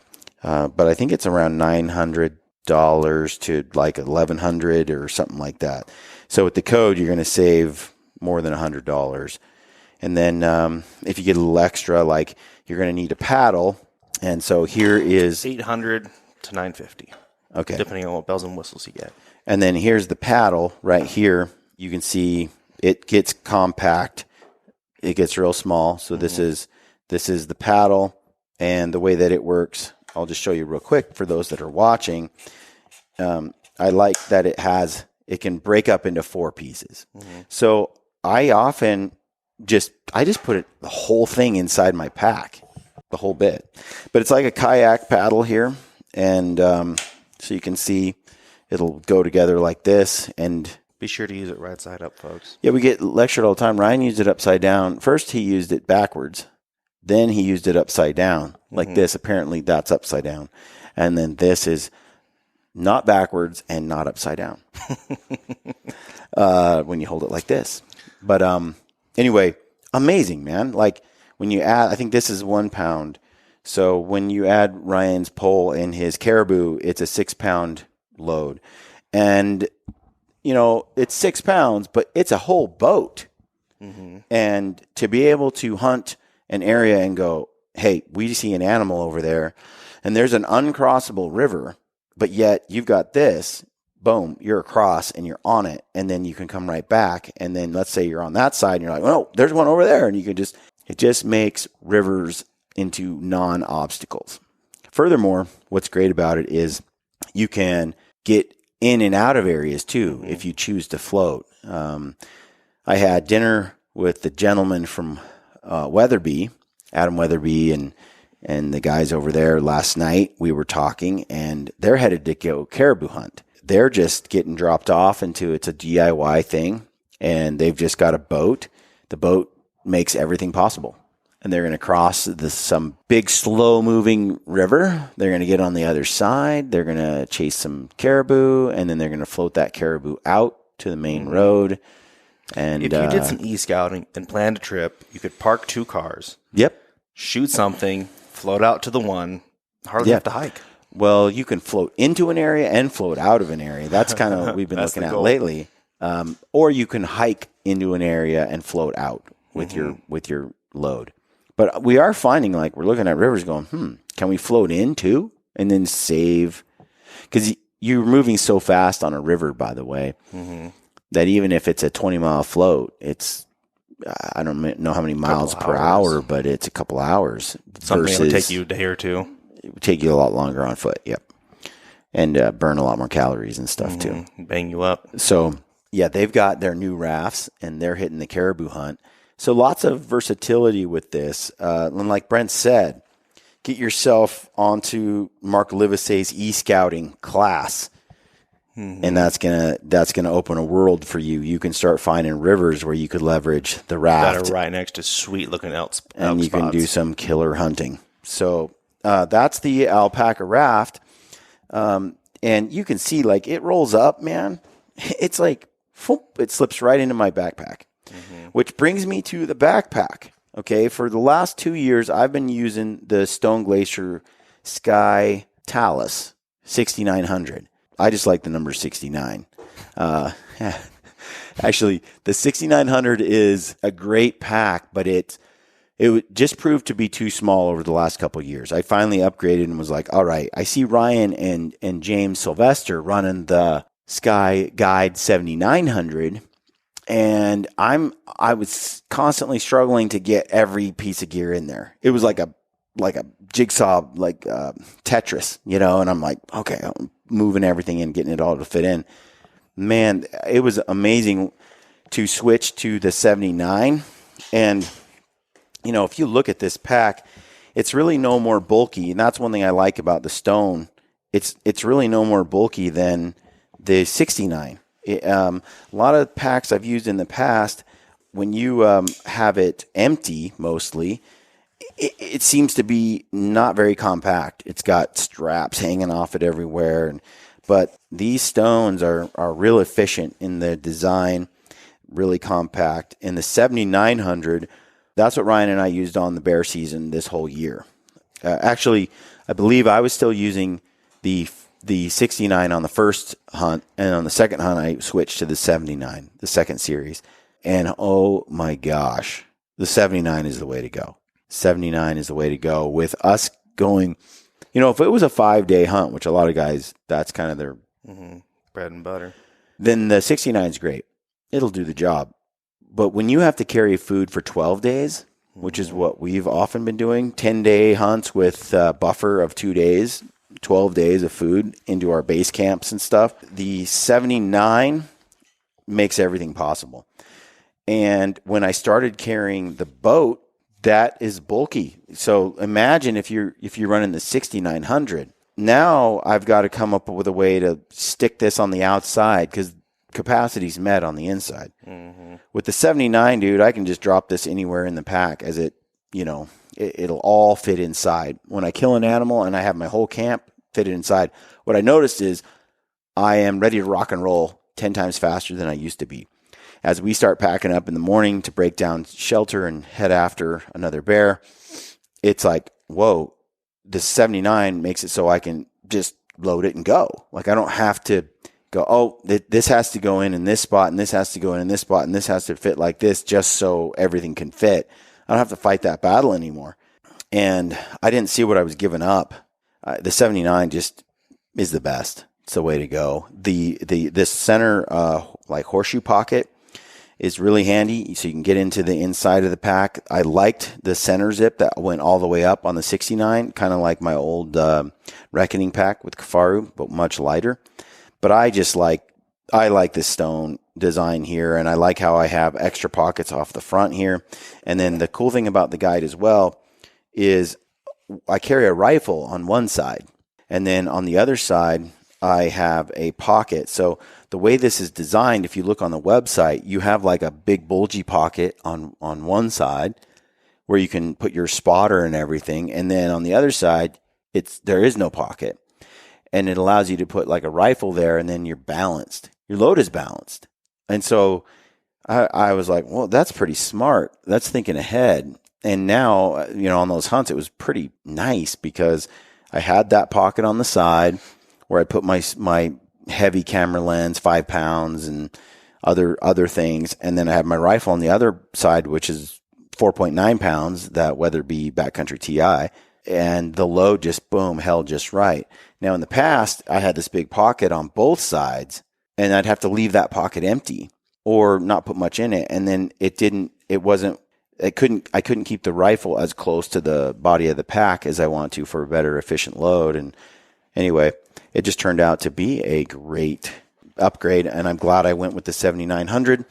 Speaker 1: But I think it's around $900 to like $1,100 or something like that. So with the code, you're going to save more than $100. And then if you get a little extra, like you're going to need a paddle. And so here is
Speaker 2: $800 to $950.
Speaker 1: Okay.
Speaker 2: Depending on what bells and whistles you get.
Speaker 1: And then here's the paddle right here. You can see it gets compact. It gets real small. So this is the paddle, and the way that it works, I'll just show you real quick for those that are watching. I like that it can break up into 4 pieces. So I often just put the whole thing inside my pack, the whole bit. But it's like a kayak paddle here, and so you can see it'll go together like this. And
Speaker 2: be sure to use it right side up, folks.
Speaker 1: yeah, we get lectured all the time. Ryan used it upside down. First, he used it backwards. Then he used it upside down like this. Apparently, that's upside down. And then this is not backwards and not upside down when you hold it like this. But anyway, amazing, man. Like when you add, I think this is 1 pound. So when you add Ryan's pole and his caribou, it's a 6 pound load. And, it's 6 pounds, but it's a whole boat. And to be able to hunt an area and go, hey, we see an animal over there, and there's an uncrossable river, but yet you've got this, boom, you're across and you're on it, and then you can come right back. And then let's say you're on that side and you're like, well, there's one over there. And you can it just makes rivers into non-obstacles. Furthermore, what's great about it is you can get in and out of areas too if you choose to float. I had dinner with the gentleman from Weatherby, Adam Weatherby, and the guys over there last night. We were talking, and they're headed to go caribou hunt. They're just getting dropped off it's a DIY thing, and they've just got a boat. The boat makes everything possible. And they're going to cross some big, slow-moving river. They're going to get on the other side. They're going to chase some caribou, and then they're going to float that caribou out to the main road. And
Speaker 2: if you did some e-scouting and planned a trip, you could park 2 cars.
Speaker 1: Yep.
Speaker 2: Shoot something, float out to the one, hardly have to hike.
Speaker 1: Well, you can float into an area and float out of an area. That's kind of what we've been looking at lately. Or you can hike into an area and float out with your load. But we are finding, like, we're looking at rivers going, can we float in too and then save? Because you're moving so fast on a river, by the way, that even if it's a 20-mile float, it's, I don't know how many miles per hour, but it's a couple hours.
Speaker 2: Something that would take you a day or two.
Speaker 1: It would take you a lot longer on foot, yep. And burn a lot more calories and stuff too.
Speaker 2: Bang you up.
Speaker 1: So, yeah, they've got their new rafts, and they're hitting the caribou hunt. So lots of versatility with this. And like Brent said, get yourself onto Mark Livesey's e-scouting class. And that's gonna open a world for you. You can start finding rivers where you could leverage the raft.
Speaker 2: That are right next to sweet looking elk
Speaker 1: and you
Speaker 2: spots.
Speaker 1: can do some killer hunting. So that's the alpaca raft. And you can see, like, it rolls up, man. It's like, it slips right into my backpack. Which brings me to the backpack. Okay, for the last 2 years, I've been using the Stone Glacier Sky Talus 6900. I just like the number 69. Actually, the 6900 is a great pack, but it just proved to be too small over the last couple of years. I finally upgraded and was like, all right, I see Ryan and James Sylvester running the Sky Guide 7900. And I was constantly struggling to get every piece of gear in there. It was like a jigsaw, like Tetris, and I'm like, okay, I'm moving everything in, getting it all to fit in. Man, it was amazing to switch to the 79. And, if you look at this pack, it's really no more bulky. And that's one thing I like about the Stone it's really no more bulky than the 69. A lot of packs I've used in the past, when you have it empty mostly, it seems to be not very compact. It's got straps hanging off it everywhere. But these stones are real efficient in the design, really compact. In the 7900, that's what Ryan and I used on the bear season this whole year. Actually, I believe I was still using the 69 on the first hunt, and on the second hunt, I switched to the 79, the second series. And oh my gosh, the 79 is the way to go. 79 is the way to go with us going, if it was a 5-day hunt, which a lot of guys, that's kind of their
Speaker 2: bread and butter,
Speaker 1: then the 69 is great. It'll do the job. But when you have to carry food for 12 days, which is what we've often been doing, 10-day hunts with a buffer of 2 days, 12 days of food into our base camps and stuff, the 79 makes everything possible. And when I started carrying the boat, that is bulky. So imagine if you're running the 6900. Now I've got to come up with a way to stick this on the outside because capacity's met on the inside. Mm-hmm. With the 79, dude, I can just drop this anywhere in the pack as it'll all fit inside. When I kill an animal and I have my whole camp fit it inside, what I noticed is I am ready to rock and roll 10 times faster than I used to be. As we start packing up in the morning to break down shelter and head after another bear, it's like, whoa, the 79 makes it so I can just load it and go. Like I don't have to go, oh, this has to go in this spot, and this has to go in this spot, and this has to fit like this just so everything can fit. I don't have to fight that battle anymore. And I didn't see what I was giving up. The 79 just is the best. It's the way to go. This center like horseshoe pocket is really handy, so you can get into the inside of the pack. I liked the center zip that went all the way up on the 69, kind of like my old Reckoning pack with Kafaru, but much lighter. But I like this stone design here, and I like how I have extra pockets off the front here. And then the cool thing about the guide as well is I carry a rifle on one side, and then on the other side I have a pocket. So the way this is designed, if you look on the website, you have like a big bulgy pocket on one side where you can put your spotter and everything. And then on the other side, there is no pocket. And it allows you to put like a rifle there, and then you're balanced. Your load is balanced. And so I was like, well, that's pretty smart. That's thinking ahead. And now, on those hunts, it was pretty nice because I had that pocket on the side where I put my heavy camera lens, 5 pounds, and other things. And then I have my rifle on the other side, which is 4.9 pounds, that Weatherby backcountry TI. And the load just, boom, held just right. Now, in the past, I had this big pocket on both sides, and I'd have to leave that pocket empty or not put much in it. And then I couldn't keep the rifle as close to the body of the pack as I want to for a better efficient load. And anyway, it just turned out to be a great upgrade, and I'm glad I went with the 7900.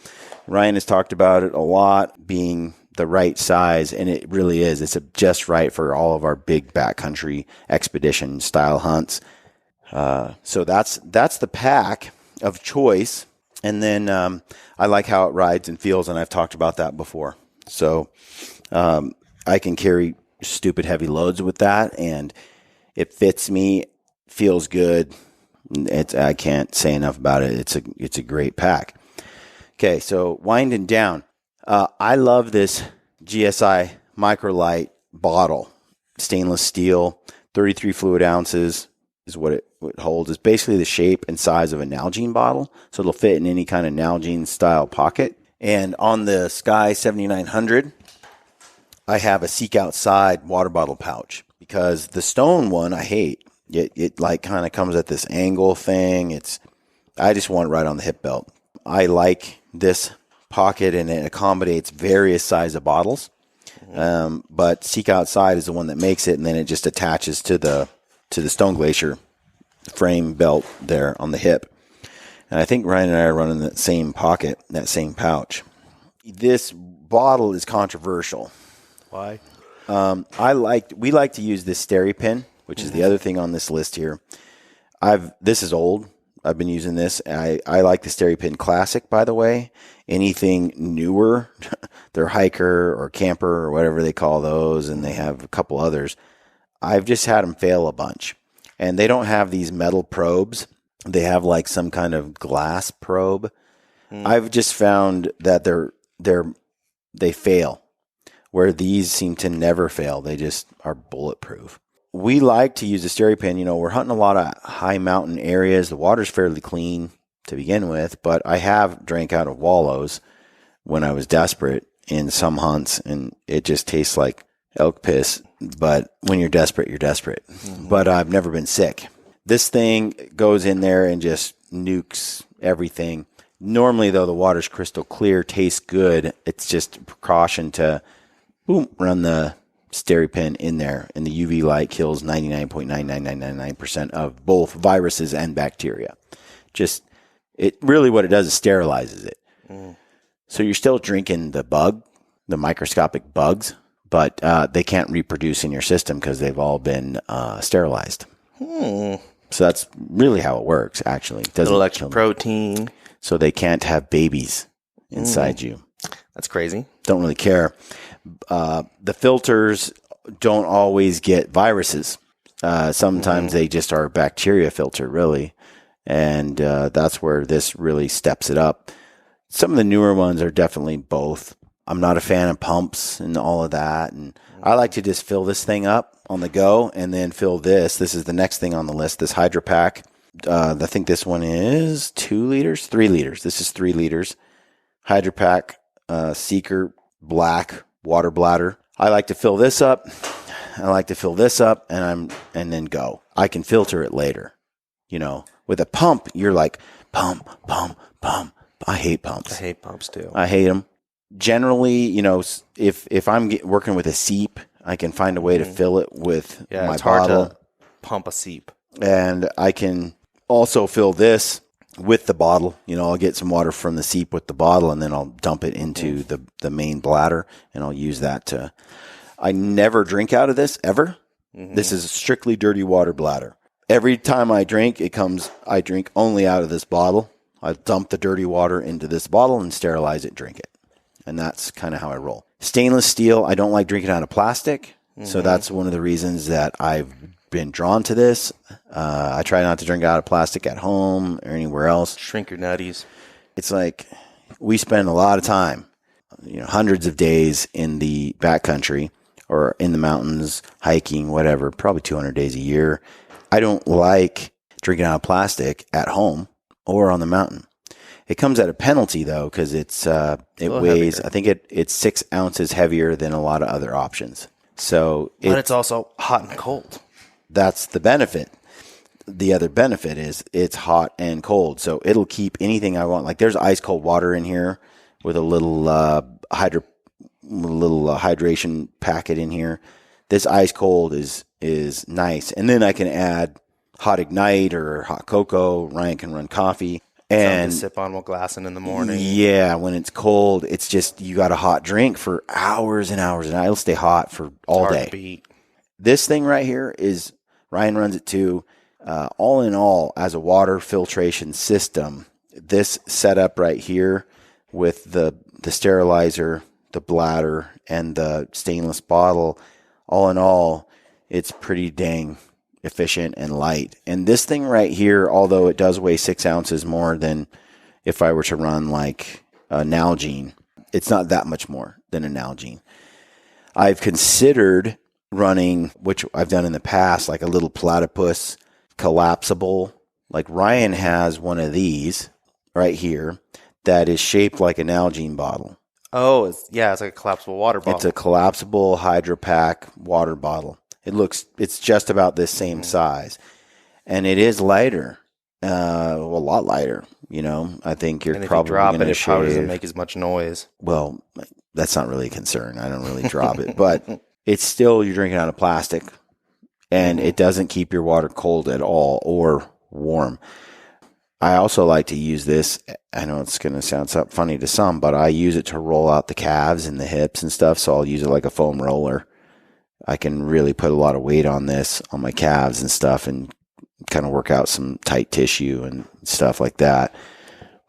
Speaker 1: Ryan has talked about it a lot, being the right size, and it really is. It's just right for all of our big backcountry expedition style hunts. So that's the pack of choice. And then I like how it rides and feels, and I've talked about that before. So I can carry stupid heavy loads with that, and it fits me, feels good. I can't say enough about it. It's a great pack. Okay, so winding down. I love this GSI Microlight bottle. Stainless steel, 33 fluid ounces is what it holds. It's basically the shape and size of a Nalgene bottle, so it'll fit in any kind of Nalgene style pocket. And on the Sky 7900, I have a Seek Outside water bottle pouch because the stone one I hate. It like kind of comes at this angle thing. I just want it right on the hip belt. I like this pocket, and it accommodates various size of bottles. But Seek Outside is the one that makes it, and then it just attaches to the Stone Glacier frame belt there on the hip. And I think Ryan and I are running that same pocket, that same pouch. This bottle is controversial.
Speaker 2: Why?
Speaker 1: We like to use this SteriPin, which is the other thing on this list here. This is old. I've been using this. I like the SteriPen Classic, by the way. Anything newer, they're hiker or camper or whatever they call those, and they have a couple others. I've just had them fail a bunch. And they don't have these metal probes. They have like some kind of glass probe. I've just found that they fail, where these seem to never fail. They just are bulletproof. We like to use the SteriPen. You know, we're hunting a lot of high mountain areas. The water's fairly clean to begin with, but I have drank out of wallows when I was desperate in some hunts, and it just tastes like elk piss. But when you're desperate, you're desperate. But I've never been sick. This thing goes in there and just nukes everything. Normally, though, the water's crystal clear, tastes good. It's just a precaution to, run the SteriPen in there, and the UV light kills 99.99999% of both viruses and bacteria. Really what it does is sterilizes it. So you're still drinking the microscopic bugs, but they can't reproduce in your system because they've all been sterilized. So that's really how it works, actually. It doesn't
Speaker 2: extra protein.
Speaker 1: So they can't have babies inside you.
Speaker 2: That's crazy.
Speaker 1: Don't really care. The filters don't always get viruses. Sometimes they just are a bacteria filter, really. And that's where this really steps it up. Some of the newer ones are definitely both. I'm not a fan of pumps and all of that. And I like to just fill this thing up on the go and then fill this. This is the next thing on the list, this Hydro Pack. I think this one is 3 liters. This is 3 liters. Hydro Pack, Seeker, black water bladder. I like to fill this up. And then go. I can filter it later. You know, with a pump, you're like, pump. I hate pumps.
Speaker 2: I hate pumps too.
Speaker 1: I hate them. Generally, you know, if I'm working with a seep, I can find a way to fill it with my
Speaker 2: it's hard
Speaker 1: bottle.
Speaker 2: to pump a seep.
Speaker 1: And I can also fill this with the bottle. You know, I'll get some water from the seep with the bottle, and then I'll dump it into the main bladder, and I'll use that to... I never drink out of this, ever. This is a strictly dirty water bladder. Every time I drink, I drink only out of this bottle. I dump the dirty water into this bottle and sterilize it, drink it. And that's kind of how I roll. Stainless steel, I don't like drinking out of plastic. So that's one of the reasons that I've been drawn to this. I try not to drink out of plastic at home or anywhere else.
Speaker 2: Shrink your nutties.
Speaker 1: It's like we spend a lot of time, you know, hundreds of days in the backcountry or in the mountains, hiking, whatever, probably 200 days a year. I don't like drinking out of plastic at home or on the mountain. It comes at a penalty, though, because it weighs,
Speaker 2: heavier.
Speaker 1: I think it's 6 ounces heavier than a lot of other options. So
Speaker 2: But it's also hot and cold.
Speaker 1: that's the benefit. The other benefit is it's hot and cold, so it'll keep anything I want. Like there's ice cold water in here with a little hydration packet in here. This ice cold is nice, and then I can add hot Ignite or hot cocoa. Ryan can run coffee and
Speaker 2: sip on while glassing in the morning.
Speaker 1: Yeah, when it's cold, it's just you got a hot drink for hours and hours, and it'll stay hot for all
Speaker 2: Hard
Speaker 1: day.
Speaker 2: to beat.
Speaker 1: This thing right here is Ryan runs it too. All in all, as a water filtration system, this setup right here with the sterilizer, the bladder, and the stainless bottle, all in all, it's pretty dang efficient and light. And this thing right here, although it does weigh 6 ounces more than if I were to run like a Nalgene, it's not that much more than a Nalgene. I've considered running, which I've done in the past, like a little platypus collapsible. Like Ryan has one of these right here that is shaped like an Nalgene bottle.
Speaker 2: Oh, it's like a collapsible water bottle.
Speaker 1: It's a collapsible Hydro Pack water bottle. It's just about this same size, and it is lighter, a lot lighter. You know, I think you're probably
Speaker 2: drop
Speaker 1: going
Speaker 2: it.
Speaker 1: to
Speaker 2: It probably doesn't
Speaker 1: shave.
Speaker 2: make as much noise.
Speaker 1: Well, that's not really a concern. I don't really drop it, but it's still you're drinking out of plastic, and it doesn't keep your water cold at all or warm. I also like to use this. I know it's going to sound funny to some, but I use it to roll out the calves and the hips and stuff. So I'll use it like a foam roller. I can really put a lot of weight on this, on my calves and stuff, and kind of work out some tight tissue and stuff like that.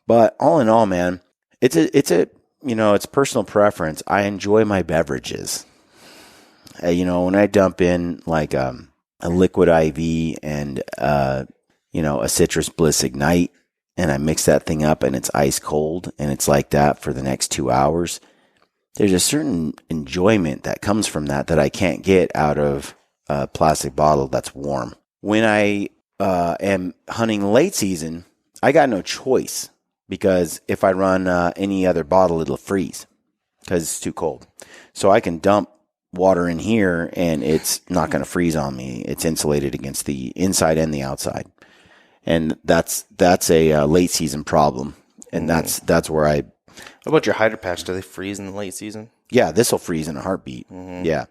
Speaker 1: But all in all, man, it's personal preference. I enjoy my beverages. When I dump in like a liquid IV and a Citrus Bliss Ignite, and I mix that thing up and it's ice cold and it's like that for the next 2 hours, there's a certain enjoyment that comes from that I can't get out of a plastic bottle that's warm. When I am hunting late season, I got no choice, because if I run any other bottle, it'll freeze because it's too cold. So I can dump water in here and it's not going to freeze on me. It's insulated against the inside and the outside. And that's a late season problem. And that's where I...
Speaker 2: What about your Hydro Patch? Do they freeze in the late season?
Speaker 1: Yeah, this will freeze in a heartbeat. Mm-hmm. Yeah.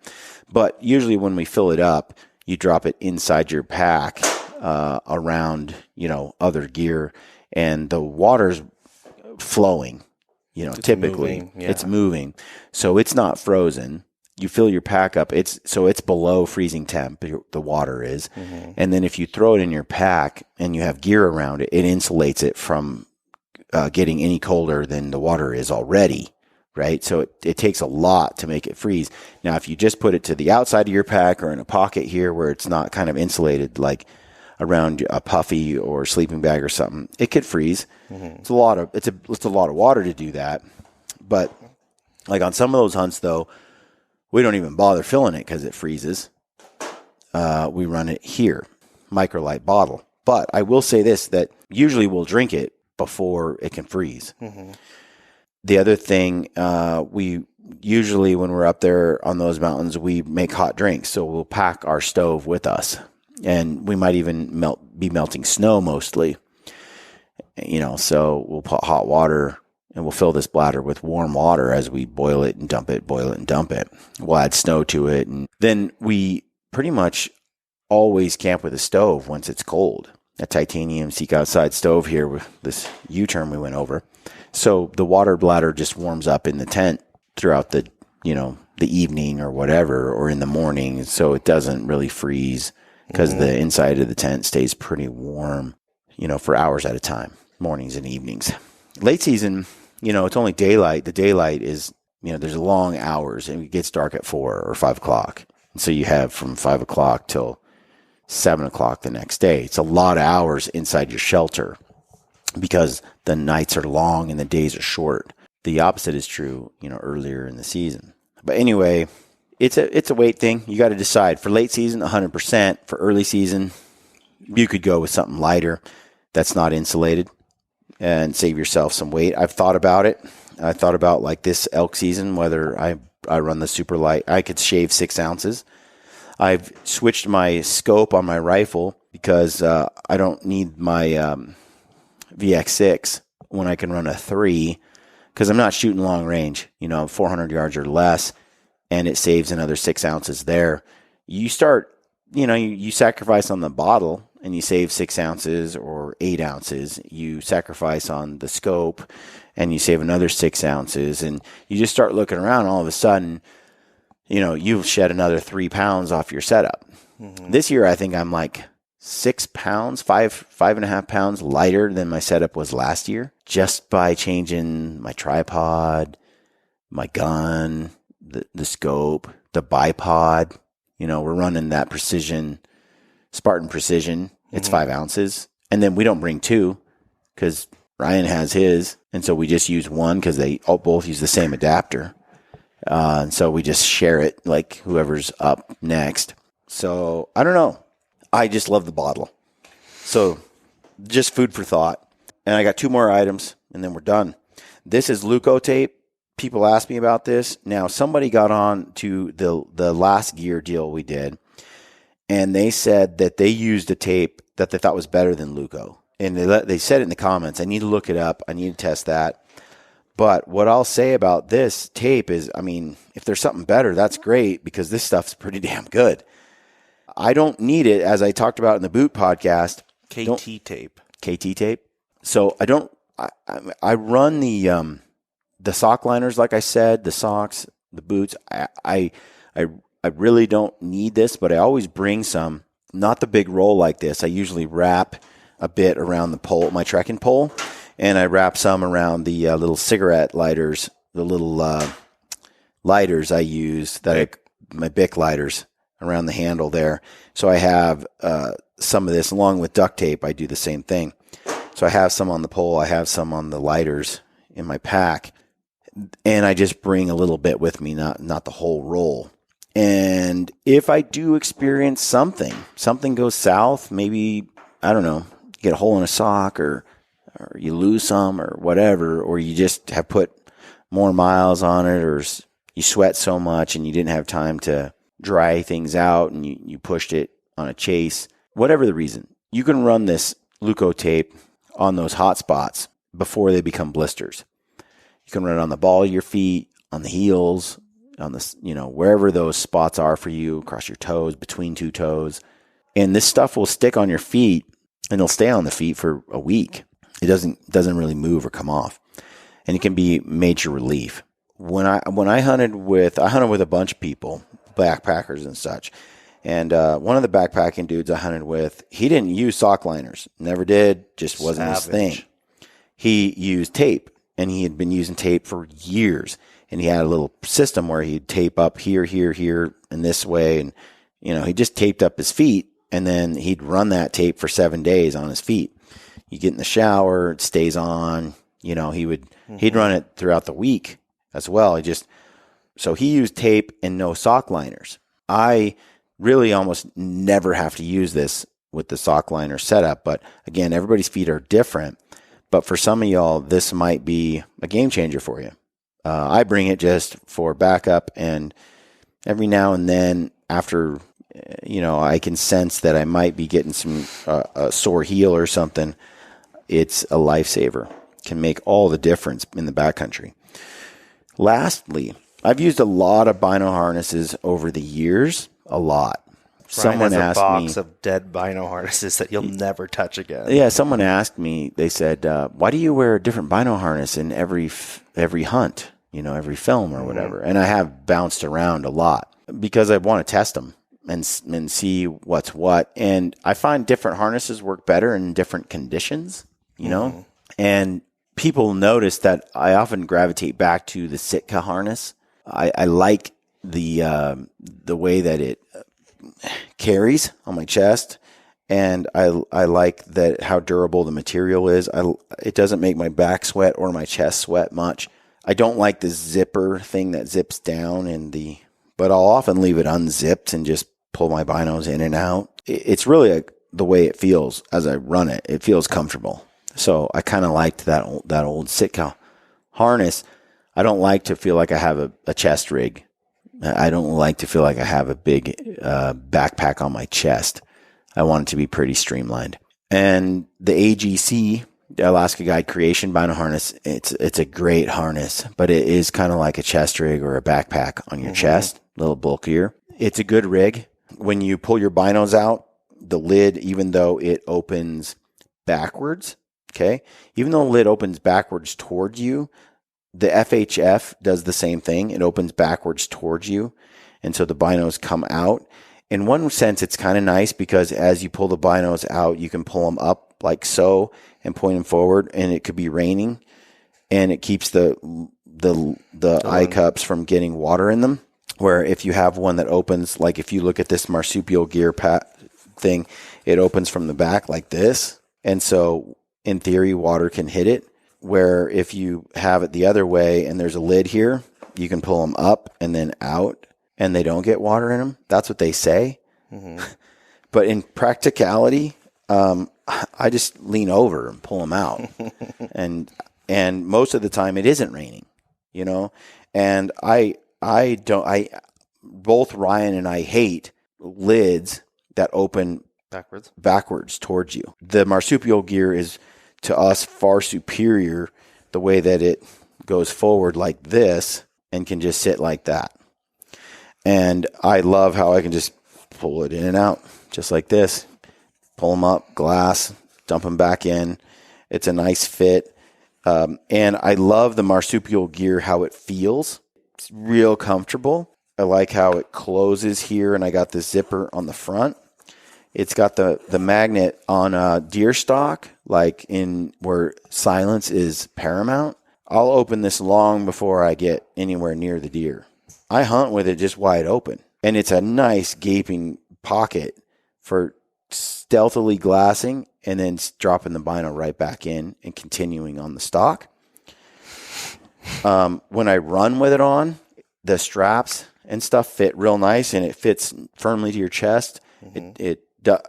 Speaker 1: But usually when we fill it up, you drop it inside your pack around, other gear, and the water's flowing, typically. It's moving. So it's not frozen. You fill your pack up. It's below freezing temp, the water is. Mm-hmm. And then if you throw it in your pack and you have gear around it, it insulates it from getting any colder than the water is already, right? So it takes a lot to make it freeze. Now, if you just put it to the outside of your pack or in a pocket here where it's not kind of insulated, like around a puffy or sleeping bag or something, it could freeze. Mm-hmm. It's a lot of water to do that. But like on some of those hunts, though, we don't even bother filling it because it freezes. We run it here, microlight bottle. But I will say this, that usually we'll drink it before it can freeze. Mm-hmm. The other thing, we usually, when we're up there on those mountains, we make hot drinks. So we'll pack our stove with us, and we might even be melting snow mostly. So we'll put hot water and we'll fill this bladder with warm water as we boil it and dump it, boil it and dump it. We'll add snow to it. And then we pretty much always camp with a stove once it's cold. A titanium seek outside stove here with this U-turn we went over. So the water bladder just warms up in the tent throughout the evening or whatever, or in the morning. So it doesn't really freeze because the inside of the tent stays pretty warm, for hours at a time, mornings and evenings. Late season, it's only daylight. The daylight is, there's long hours, and it gets dark at 4 or 5 o'clock. And so you have from 5 o'clock till 7 o'clock the next day. It's a lot of hours inside your shelter because the nights are long and the days are short. The opposite is true, earlier in the season. But anyway, it's a weight thing. You got to decide. For late season, 100%. For early season, you could go with something lighter that's not insulated and save yourself some weight. I've thought about it. I thought about like this elk season, whether I run the super light, I could shave 6 ounces. I've switched my scope on my rifle because I don't need my VX6 when I can run a 3, because I'm not shooting long range, 400 yards or less, and it saves another 6 ounces there. You start, you sacrifice on the bottle and you save 6 ounces or 8 ounces. You sacrifice on the scope and you save another 6 ounces, and you just start looking around. All of a sudden, you've shed another 3 pounds off your setup. Mm-hmm. This year, I think I'm like 6 pounds, 5.5 pounds lighter than my setup was last year, just by changing my tripod, my gun, the scope, the bipod. We're running that Spartan Precision. It's 5 ounces. And then we don't bring 2 because Ryan has his. And so we just use 1 because they both use the same adapter. And so we just share it like whoever's up next. So I don't know. I just love the bottle. So just food for thought. And I got 2 more items and then we're done. This is Luco tape. People ask me about this. Now, somebody got on to the last gear deal we did, and they said that they used a tape that they thought was better than Luco. And they said it in the comments. I need to look it up. I need to test that. But what I'll say about this tape is, if there's something better, that's great, because this stuff's pretty damn good. I don't need it, as I talked about in the Boot podcast.
Speaker 2: KT tape.
Speaker 1: KT tape. So I run the sock liners, like I said, the socks, the boots. I really don't need this, but I always bring some not the big roll like this. I usually wrap a bit around the pole, my trekking pole, and I wrap some around the little cigarette lighters, the little lighters I use, my Bic lighters around the handle there. So I have some of this along with duct tape. I do the same thing. So I have some on the pole. I have some on the lighters in my pack, and I just bring a little bit with me, not the whole roll. And if I do experience something goes south, maybe, I don't know, get a hole in a sock or you lose some or whatever, or you just have put more miles on it, or you sweat so much and you didn't have time to dry things out and you pushed it on a chase, whatever the reason, you can run this Leuco tape on those hot spots before they become blisters. You can run it on the ball of your feet, on the heels, on the, wherever those spots are for you, across your toes, between two toes. And this stuff will stick on your feet and it'll stay on the feet for a week. It doesn't really move or come off. And it can be major relief. When I hunted with a bunch of people, backpackers and such. And one of the backpacking dudes I hunted with, he didn't use sock liners. Never did. Just wasn't his thing. He used tape, and he had been using tape for years. And he had a little system where he'd tape up here, and this way. And, he just taped up his feet, and then he'd run that tape for 7 days on his feet. You get in the shower, it stays on. He'd run it throughout the week as well. So he used tape and no sock liners. I really almost never have to use this with the sock liner setup. But again, everybody's feet are different. But for some of y'all, this might be a game changer for you. I bring it just for backup, and every now and then after, I can sense that I might be getting some a sore heel or something. It's a lifesaver. Can make all the difference in the backcountry. Lastly, I've used a lot of Bino harnesses over the years. A lot.
Speaker 2: Someone has a box of dead Bino harnesses that you'll never touch again.
Speaker 1: Yeah, someone asked me. They said, "Why do you wear a different Bino harness in every hunt? Every film or whatever?" And I have bounced around a lot because I want to test them and see what's what. And I find different harnesses work better in different conditions. And people notice that I often gravitate back to the Sitka harness. I like the way that it carries on my chest, and I like that how durable the material is. It doesn't make my back sweat or my chest sweat much. I don't like the zipper thing that zips down but I'll often leave it unzipped and just pull my binos in and out. It's really the way it feels as I run it. It feels comfortable. So I kind of liked that old Sitka harness. I don't like to feel like I have a chest rig. I don't like to feel like I have a big backpack on my chest. I want it to be pretty streamlined. And the AGC, the Alaska Guide Creation Bino harness, it's a great harness, but it is kind of like a chest rig or a backpack on your chest, a little bulkier. It's a good rig. When you pull your binos out, the lid, even though it opens backwards, okay, even though the lid opens backwards towards you, the FHF does the same thing. It opens backwards towards you. And so the binos come out. In one sense, it's kind of nice because as you pull the binos out, you can pull them up like so and point them forward. And it could be raining, and it keeps the eye cups from getting water in them. Where if you have one that opens, like if you look at this marsupial gear thing, it opens from the back like this. And so in theory, water can hit it. Where if you have it the other way and there's a lid here, you can pull them up and then out and they don't get water in them. That's what they say. But in practicality, I just lean over and pull them out. and most of the time it isn't raining, and both Ryan and I hate lids that open backwards towards you. The marsupial gear is, to us, far superior the way that it goes forward like this and can just sit like that. And I love how I can just pull it in and out just like this. Pull them up, glass, dump them back in. It's a nice fit. And I love the marsupial gear, how it feels. It's real comfortable. I like how it closes here, and I got the zipper on the front. It's got the magnet on deer stock, like in where silence is paramount. I'll open this long before I get anywhere near the deer. I hunt with it just wide open, and it's a nice gaping pocket for stealthily glassing and then dropping the bino right back in and continuing on the stock. When I run with it on, the straps and stuff fit real nice, and it fits firmly to your chest. Mm-hmm.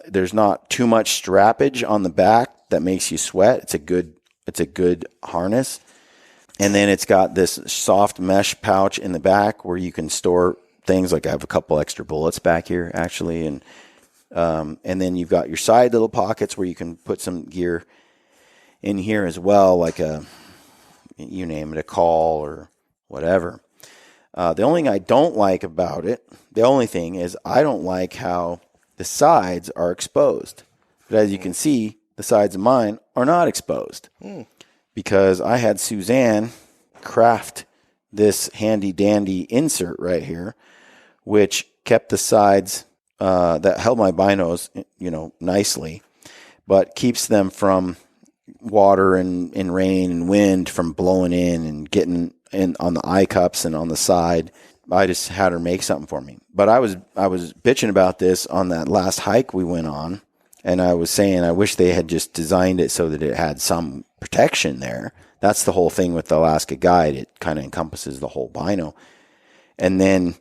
Speaker 1: There's not too much strappage on the back that makes you sweat. It's a good harness. And then it's got this soft mesh pouch in the back where you can store things. Like I have a couple extra bullets back here, actually. And then you've got your side little pockets where you can put some gear in here as well, like you name it, a call or whatever. The only thing I don't like about it, is I don't like how the sides are exposed. But as you can see, the sides of mine are not exposed. Because I had Suzanne craft this handy dandy insert right here, which kept the sides that held my binos, nicely, but keeps them from water and rain and wind from blowing in and getting in on the eye cups and on the side. I just had her make something for me. But I was bitching about this on that last hike we went on, and I was saying I wish they had just designed it so that it had some protection there. That's the whole thing with the Alaska Guide. It kind of encompasses the whole bino. And then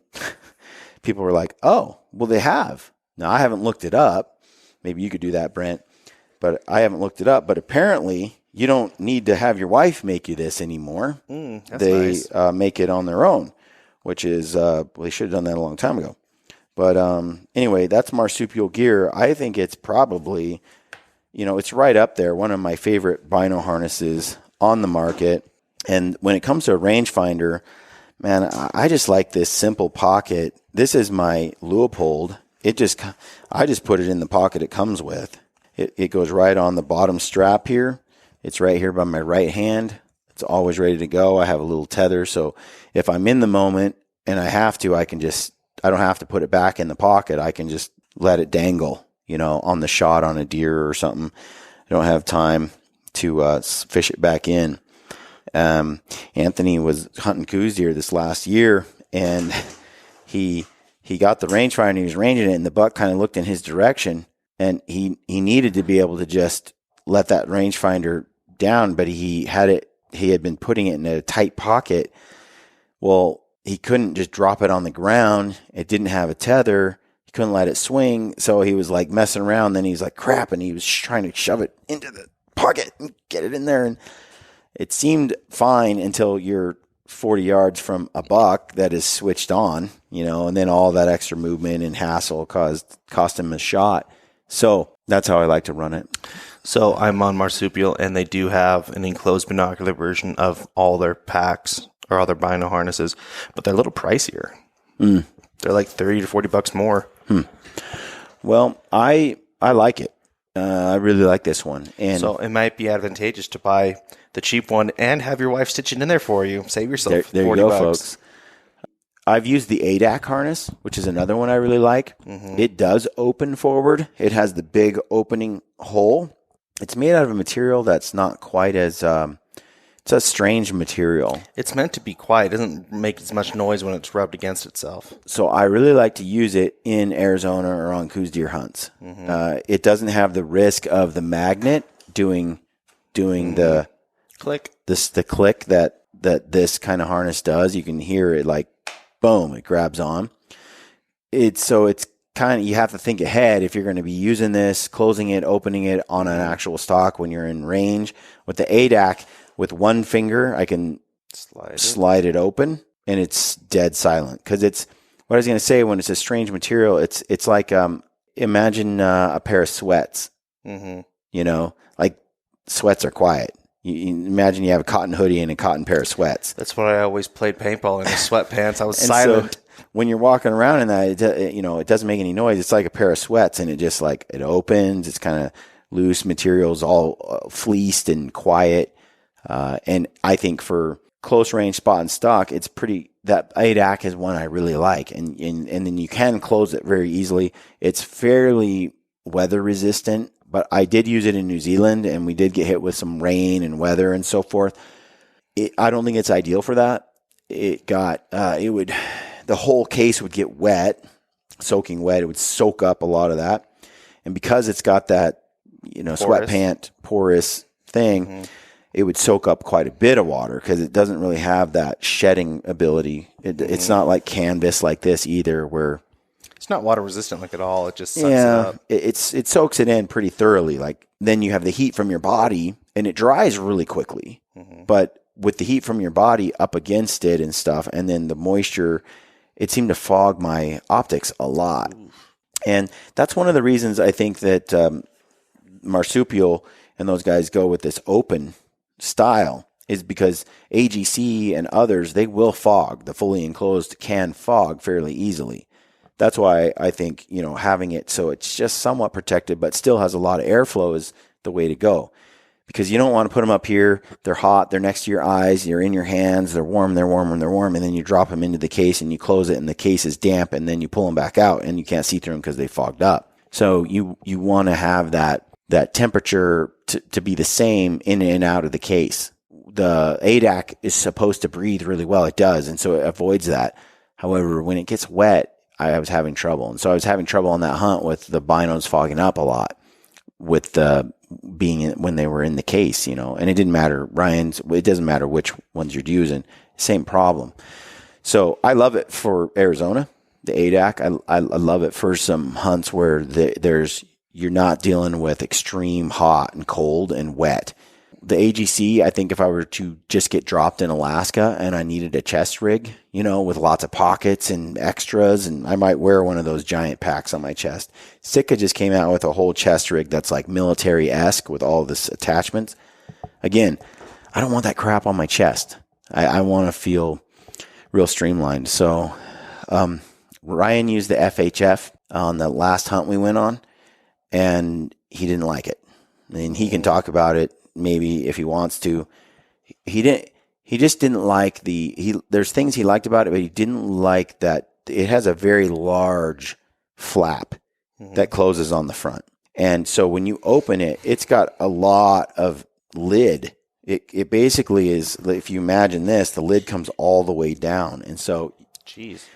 Speaker 1: people were like, oh, well, they have. Now, I haven't looked it up. Maybe you could do that, Brent. But I haven't looked it up. But apparently, you don't need to have your wife make you this anymore. They
Speaker 2: nice.
Speaker 1: Make it on their own, which is, they should have done that a long time ago. But anyway, that's marsupial gear. I think it's probably, it's right up there. One of my favorite bino harnesses on the market. And when it comes to a rangefinder, man, I just like this simple pocket. This is my Leupold. I just put it in the pocket it comes with. It goes right on the bottom strap here. It's right here by my right hand. It's always ready to go. I have a little tether, so if I'm in the moment and I have to, I don't have to put it back in the pocket. I can just let it dangle, on the shot on a deer or something. I don't have time to fish it back in. Anthony was hunting coos deer this last year, and he got the rangefinder and he was ranging it, and the buck kind of looked in his direction, and he needed to be able to just let that rangefinder down, but he had been putting it in a tight pocket. Well, he couldn't just drop it on the ground. It didn't have a tether. He couldn't let it swing. So he was like messing around. Then he's like, crap. And he was trying to shove it into the pocket and get it in there. And it seemed fine until you're 40 yards from a buck that is switched on, and then all that extra movement and hassle cost him a shot. So that's how I like to run it.
Speaker 2: So I'm on Marsupial, and they do have an enclosed binocular version of all their packs or all their bino harnesses, but they're a little pricier. They're like $30 to $40 more.
Speaker 1: Well, I like it. I really like this one. And
Speaker 2: so it might be advantageous to buy the cheap one and have your wife stitch it in there for you. Save yourself
Speaker 1: there
Speaker 2: $40.
Speaker 1: You go, folks. I've used the ADAC harness, which is another one I really like. It does open forward. It has the big opening hole. It's made out of a material that's not quite as it's a strange material.
Speaker 2: It's meant to be quiet. It doesn't make as much noise when it's rubbed against itself.
Speaker 1: So I really like to use it in Arizona or on coos deer hunts. It doesn't have the risk of the magnet doing the
Speaker 2: click.
Speaker 1: The click that this kind of harness does. You can hear it like boom, it grabs on. It's kind of, you have to think ahead if you're going to be using this, closing it, opening it on an actual stock when you're in range. With the ADAC, with one finger, I can slide it open, and it's dead silent. Because it's, what I was going to say, when it's a strange material, it's like, imagine a pair of sweats. Like sweats are quiet. You imagine you have a cotton hoodie and a cotton pair of sweats.
Speaker 2: That's what I always played paintball in, sweatpants. I was silent.
Speaker 1: So when you're walking around in that, it doesn't make any noise. It's like a pair of sweats, and it just like, it opens. It's kind of loose materials, all fleeced and quiet. And I think for close range spot and stock, it's pretty, that ADAC is one I really like. And then you can close it very easily. It's fairly weather resistant, but I did use it in New Zealand, and we did get hit with some rain and weather and so forth. I don't think it's ideal for that. The whole case would get wet, soaking wet. It would soak up a lot of that. And because it's got that, sweatpant porous thing, it would soak up quite a bit of water because it doesn't really have that shedding ability. It's not like canvas like this either, where
Speaker 2: it's not water resistant like at all. It just sucks it up.
Speaker 1: It soaks it in pretty thoroughly. Like then you have the heat from your body, and it dries really quickly. But with the heat from your body up against it and stuff, and then the moisture, it seemed to fog my optics a lot. And that's one of the reasons I think that Marsupial and those guys go with this open style, is because AGC and others, they will fog. The fully enclosed can fog fairly easily. That's why I think, having it so it's just somewhat protected but still has a lot of airflow is the way to go. Because you don't want to put them up here. They're hot. They're next to your eyes. You're in your hands. They're warm. And then you drop them into the case and you close it, and the case is damp, and then you pull them back out and you can't see through them because they fogged up. So you want to have that temperature to be the same in and out of the case. The ADAC is supposed to breathe really well. It does, and so it avoids that. However, when it gets wet, I was having trouble. And so I was having trouble on that hunt with the binos fogging up a lot with when they were in the case, and it didn't matter. It doesn't matter which ones you're using, same problem. So I love it for Arizona, the ADAC. I love it for some hunts where you're not dealing with extreme hot and cold and wet. The AGC, I think if I were to just get dropped in Alaska and I needed a chest rig, with lots of pockets and extras, and I might wear one of those giant packs on my chest. Sitka just came out with a whole chest rig that's like military-esque with all this attachments. Again, I don't want that crap on my chest. I want to feel real streamlined. So Ryan used the FHF on the last hunt we went on, and he didn't like it. And he can talk about it maybe if he wants to. He just didn't like there's things he liked about it, but he didn't like that it has a very large flap that closes on the front. And so when you open it, it's got a lot of lid. It basically is, if you imagine this, the lid comes all the way down. And so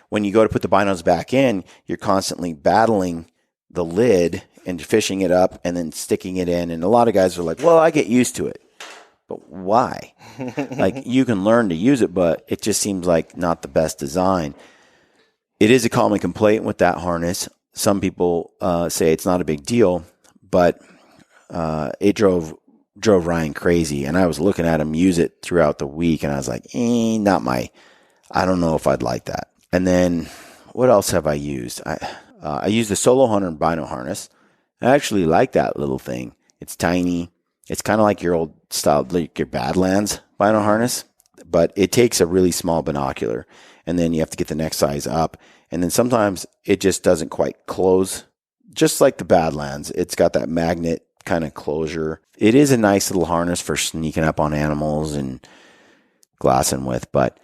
Speaker 1: when you go to put the binos back in, you're constantly battling the lid and fishing it up and then sticking it in. And a lot of guys are like, well, I get used to it. But why? Like, you can learn to use it, but it just seems like not the best design. It is a common complaint with that harness. Some people say it's not a big deal, but it drove Ryan crazy. And I was looking at him use it throughout the week, and I was like, I don't know if I'd like that. And then what else have I used? I used the Solo Hunter and Bino harness. I actually like that little thing. It's tiny. It's kind of like your old style, like your Badlands Bino harness, but it takes a really small binocular, and then you have to get the next size up. And then sometimes it just doesn't quite close, just like the Badlands. It's got that magnet kind of closure. It is a nice little harness for sneaking up on animals and glassing with, but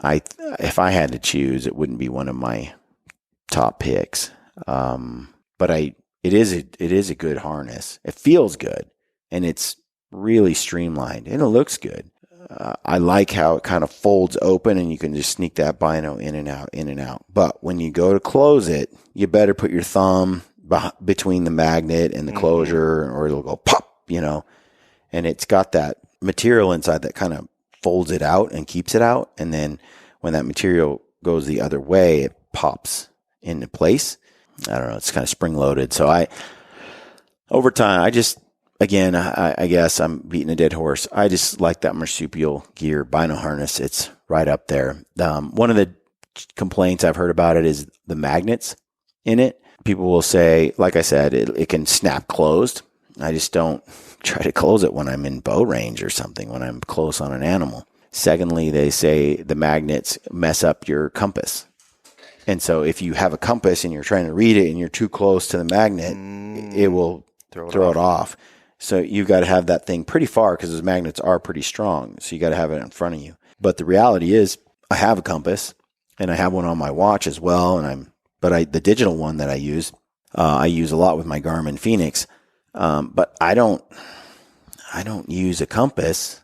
Speaker 1: if I had to choose, it wouldn't be one of my top picks. But it is a good harness. It feels good, and it's really streamlined, and it looks good. I like how it kind of folds open, and you can just sneak that bino in and out. But when you go to close it, you better put your thumb between the magnet and the closure, or it'll go pop, and it's got that material inside that kind of folds it out and keeps it out. And then when that material goes the other way, it pops into place. I don't know. It's kind of spring loaded. So over time, I guess I'm beating a dead horse. I just like that marsupial gear bino harness. It's right up there. One of the complaints I've heard about it is the magnets in it. People will say, like I said, it can snap closed. I just don't try to close it when I'm in bow range or something, when I'm close on an animal. Secondly, they say the magnets mess up your compass. And so if you have a compass and you're trying to read it and you're too close to the magnet, it will throw it off. So you've got to have that thing pretty far, because those magnets are pretty strong. So you got to have it in front of you. But the reality is, I have a compass, and I have one on my watch as well. The digital one that I use, I use a lot with my Garmin Phoenix, but I don't use a compass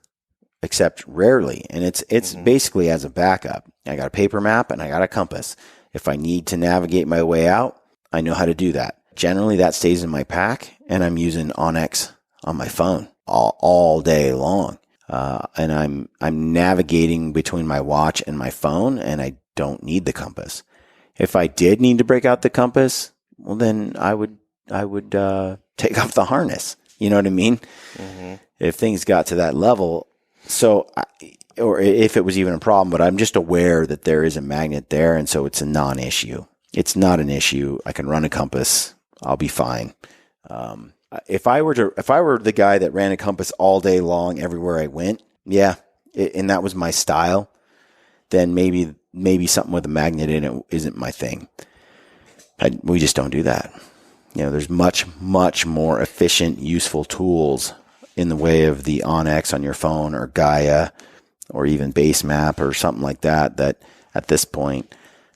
Speaker 1: except rarely, and it's basically as a backup. I got a paper map and I got a compass. If I need to navigate my way out, I know how to do that. Generally, that stays in my pack, and I'm using Onyx on my phone all day long. And I'm navigating between my watch and my phone, and I don't need the compass. If I did need to break out the compass, well, then I would take off the harness. You know what I mean? Mm-hmm. If things got to that level, or if it was even a problem, but I'm just aware that there is a magnet there, and so it's a non-issue. It's not an issue. I can run a compass. I'll be fine. If I were the guy that ran a compass all day long everywhere I went, and that was my style, then maybe something with a magnet in it isn't my thing. We just don't do that. There's much, much more efficient, useful tools in the way of the Onyx on your phone, or Gaia, or even Base Map or something like that at this point,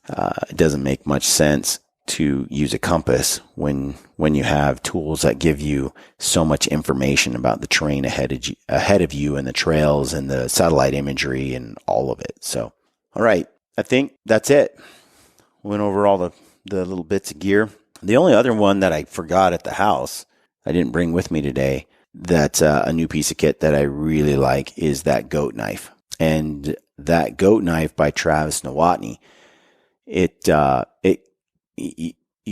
Speaker 1: it doesn't make much sense to use a compass when you have tools that give you so much information about the terrain ahead of you and the trails and the satellite imagery and all of it. So, all right, I think that's it. Went over all the little bits of gear. The only other one that I forgot at the house, I didn't bring with me today, that's a new piece of kit that I really like, is that goat knife. And that goat knife by Travis Nowotny, you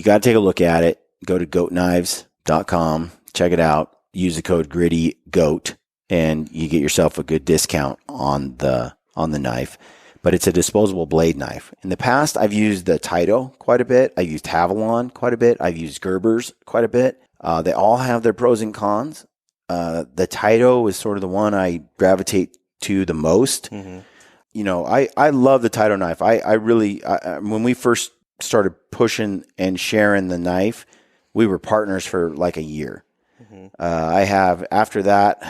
Speaker 1: got to take a look at it. Go to goatknives.com, check it out. Use the code GrittyGoat, and you get yourself a good discount on the knife. But it's a disposable blade knife. In the past, I've used the Taito quite a bit. I've used Havalon quite a bit. I've used Gerber's quite a bit. They all have their pros and cons. The Taito is sort of the one I gravitate to the most. Mm-hmm. I love the Taito knife. I really, when we first started pushing and sharing the knife, we were partners for like a year. Mm-hmm. After that,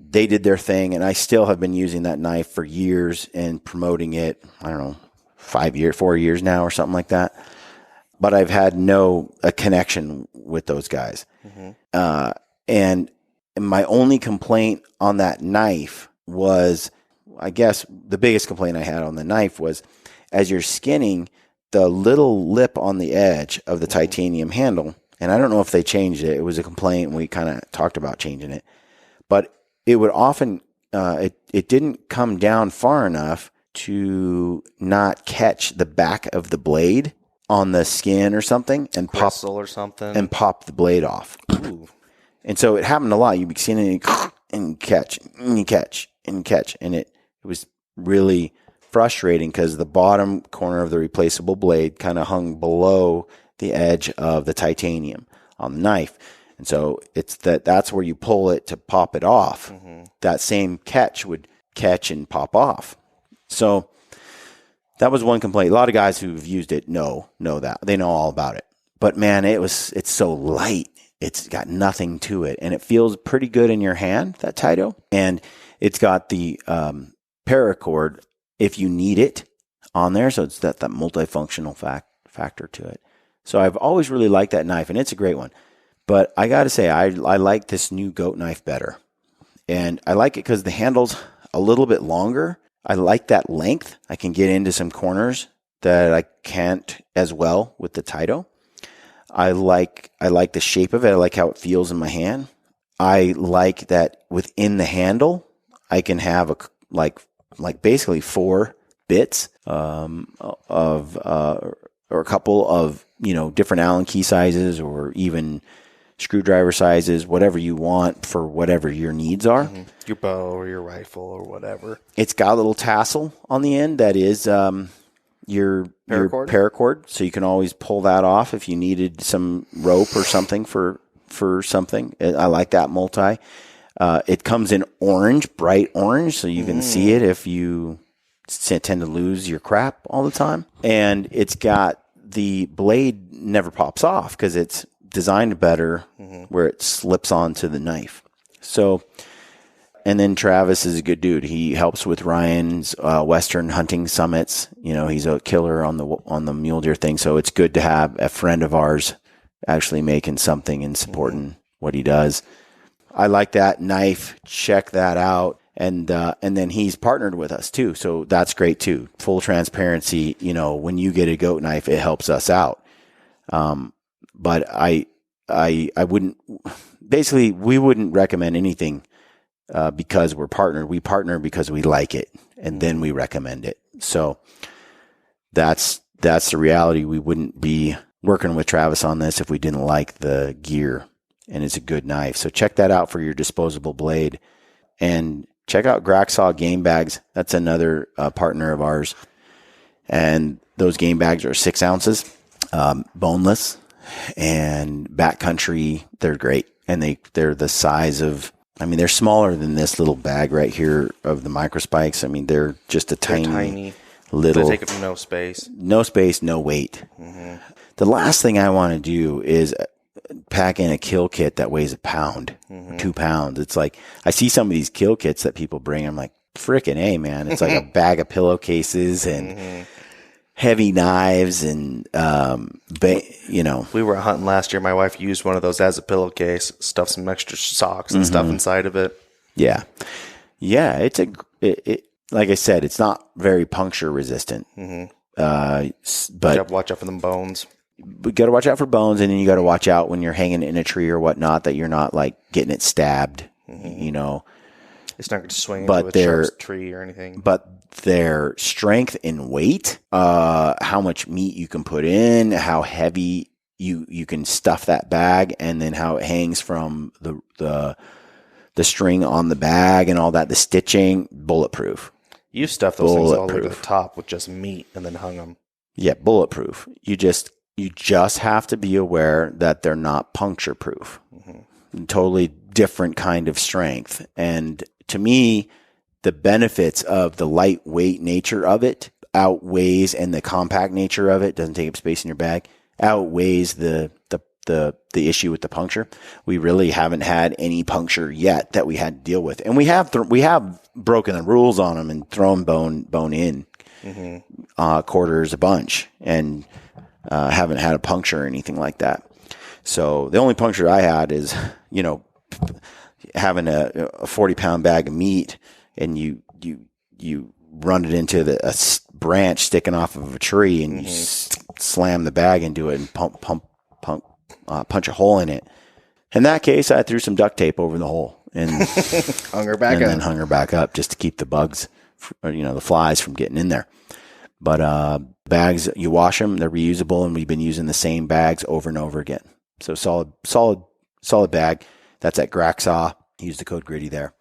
Speaker 1: they did their thing, and I still have been using that knife for years and promoting it. I don't know, 4 years now or something like that. But I've had a connection with those guys. Mm-hmm. And my only complaint on that knife was, I guess the biggest complaint I had on the knife was, as you're skinning, the little lip on the edge of the titanium handle, and I don't know if they changed it. It was a complaint, and we kind of talked about changing it. But it would often, it didn't come down far enough to not catch the back of the blade on the skin or something, and pop the blade off. Ooh. And so it happened a lot. You'd be seeing it and catch, and you catch, and catch. And it was really frustrating because the bottom corner of the replaceable blade kind of hung below the edge of the titanium on the knife. And so that's where you pull it to pop it off. Mm-hmm. That same catch would catch and pop off. So that was one complaint. A lot of guys who've used it know that. They know all about it. But man, it's so light. It's got nothing to it, and it feels pretty good in your hand, that Taito. And it's got the paracord if you need it on there, so it's that multifunctional factor to it. So I've always really liked that knife, and it's a great one. But I got to say, I like this new goat knife better. And I like it because the handle's a little bit longer. I like that length. I can get into some corners that I can't as well with the Taito. I like the shape of it. I like how it feels in my hand. I like that within the handle, I can have like basically 4 bits or a couple of different Allen key sizes, or even screwdriver sizes, whatever you want for whatever your needs are. Mm-hmm.
Speaker 2: Your bow or your rifle or whatever.
Speaker 1: It's got a little tassel on the end that is your paracord, so you can always pull that off if you needed some rope or something for something. I like that multi. It comes in orange, bright orange, so you can see it if you tend to lose your crap all the time. And it's got the blade never pops off because it's designed better where it slips onto the knife. So And then Travis is a good dude. He helps with Ryan's Western hunting summits. You know, he's a killer on the mule deer thing. So it's good to have a friend of ours actually making something and supporting what he does. I like that knife. Check that out. And then he's partnered with us too. So that's great too. Full transparency. You know, when you get a goat knife, it helps us out. But I wouldn't, basically we wouldn't recommend anything, because we're partnered. We partner because we like it, and then we recommend it. So that's the reality. We wouldn't be working with Travis on this if we didn't like the gear, and it's a good knife. So check that out for your disposable blade, and check out Graxaw game bags. That's another partner of ours. And those game bags are 6 ounces, boneless, and backcountry. They're great. And they're the size of, I mean, they're smaller than this little bag right here of the Microspikes. I mean, they're just a tiny little.
Speaker 2: They take up no space.
Speaker 1: No space, no weight. Mm-hmm. The last thing I want to do is pack in a kill kit that weighs a pound, 2 pounds. It's like, I see some of these kill kits that people bring. I'm like, frickin' A, man. It's like a bag of pillowcases and heavy knives and, you know.
Speaker 2: We were hunting last year. My wife used one of those as a pillowcase, stuffed some extra socks and stuff inside of it.
Speaker 1: Yeah. Yeah. It's like I said, it's not very puncture resistant. But
Speaker 2: you have to watch out for them bones.
Speaker 1: We got to watch out for bones, and then you got to watch out when you're hanging in a tree or whatnot that you're not like getting it stabbed, you know.
Speaker 2: It's not going to swing into a sharp tree or anything.
Speaker 1: But their strength and weight, how much meat you can put in, how heavy you can stuff that bag, and then how it hangs from the string on the bag and all that, the stitching, bulletproof.
Speaker 2: You stuffed those things all the way to the top with just meat and then hung them. Yeah,
Speaker 1: bulletproof. You just have to be aware that they're not puncture proof. Totally different kind of strength. And to me, the benefits of the lightweight nature of it outweighs, and the compact nature of it, doesn't take up space in your bag, outweighs the issue with the puncture. We really haven't had any puncture yet that we had to deal with. And we have broken the rules on them and thrown bone in quarters a bunch, and haven't had a puncture or anything like that. So the only puncture I had is, you know, having a 40-pound bag of meat, and you run it into a branch sticking off of a tree, and you slam the bag into it and punch a hole in it. In that case, I threw some duct tape over the hole and
Speaker 2: hung her back up.
Speaker 1: Then hung her back up just to keep the bugs, the flies from getting in there. But bags, you wash them, they're reusable, and we've been using the same bags over and over again. So solid bag. That's at Graxaw. Use the code GRITTY there.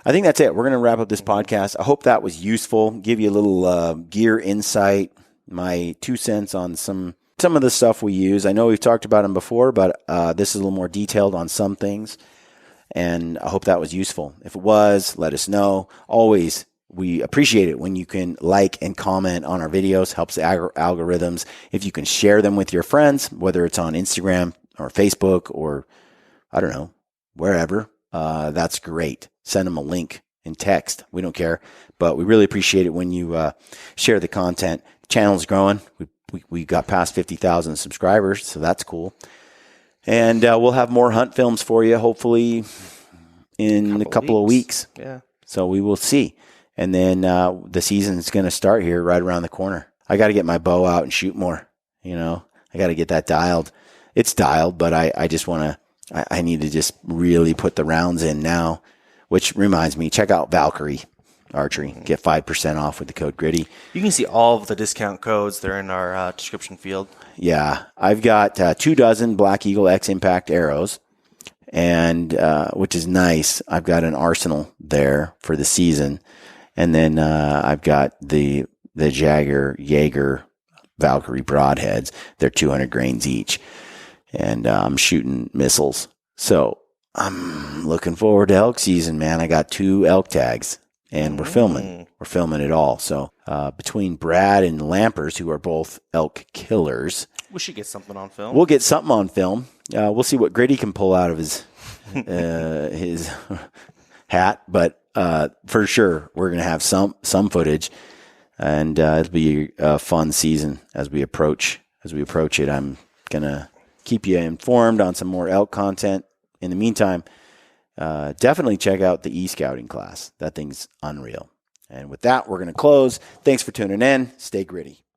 Speaker 1: I think that's it. We're going to wrap up this podcast. I hope that was useful. Give you a little gear insight, my 2 cents on some of the stuff we use. I know we've talked about them before, but this is a little more detailed on some things. And I hope that was useful. If it was, let us know. Always, we appreciate it when you can like and comment on our videos. Helps the algorithms. If you can share them with your friends, whether it's on Instagram or Facebook or, I don't know, wherever, that's great. Send them a link in text. We don't care. But we really appreciate it when you share the content. The channel's growing. We got past 50,000 subscribers, so that's cool. And we'll have more hunt films for you, hopefully, in a couple of weeks.
Speaker 2: Yeah.
Speaker 1: So we will see. And then the season's going to start here right around the corner. I got to get my bow out and shoot more. I got to get that dialed. It's dialed, but I just want to, I need to just really put the rounds in now, which reminds me, check out Valkyrie Archery. Get 5% off with the code GRITTY.
Speaker 2: You can see all of the discount codes. They're in our description field.
Speaker 1: Yeah. I've got 24 Black Eagle X Impact arrows, and which is nice. I've got an arsenal there for the season. And then I've got the Jaeger Valkyrie broadheads. They're 200 grains each. And I'm shooting missiles. So I'm looking forward to elk season, man. I got 2 elk tags, and we're filming. We're filming it all. So between Brad and Lampers, who are both elk killers,
Speaker 2: we should get something on film.
Speaker 1: We'll get something on film. We'll see what Gritty can pull out of his hat. But for sure, we're going to have some footage, and it'll be a fun season as we approach it. I'm going to keep you informed on some more elk content. In the meantime, definitely check out the e-scouting class. That thing's unreal. And with that, we're going to close. Thanks for tuning in. Stay gritty.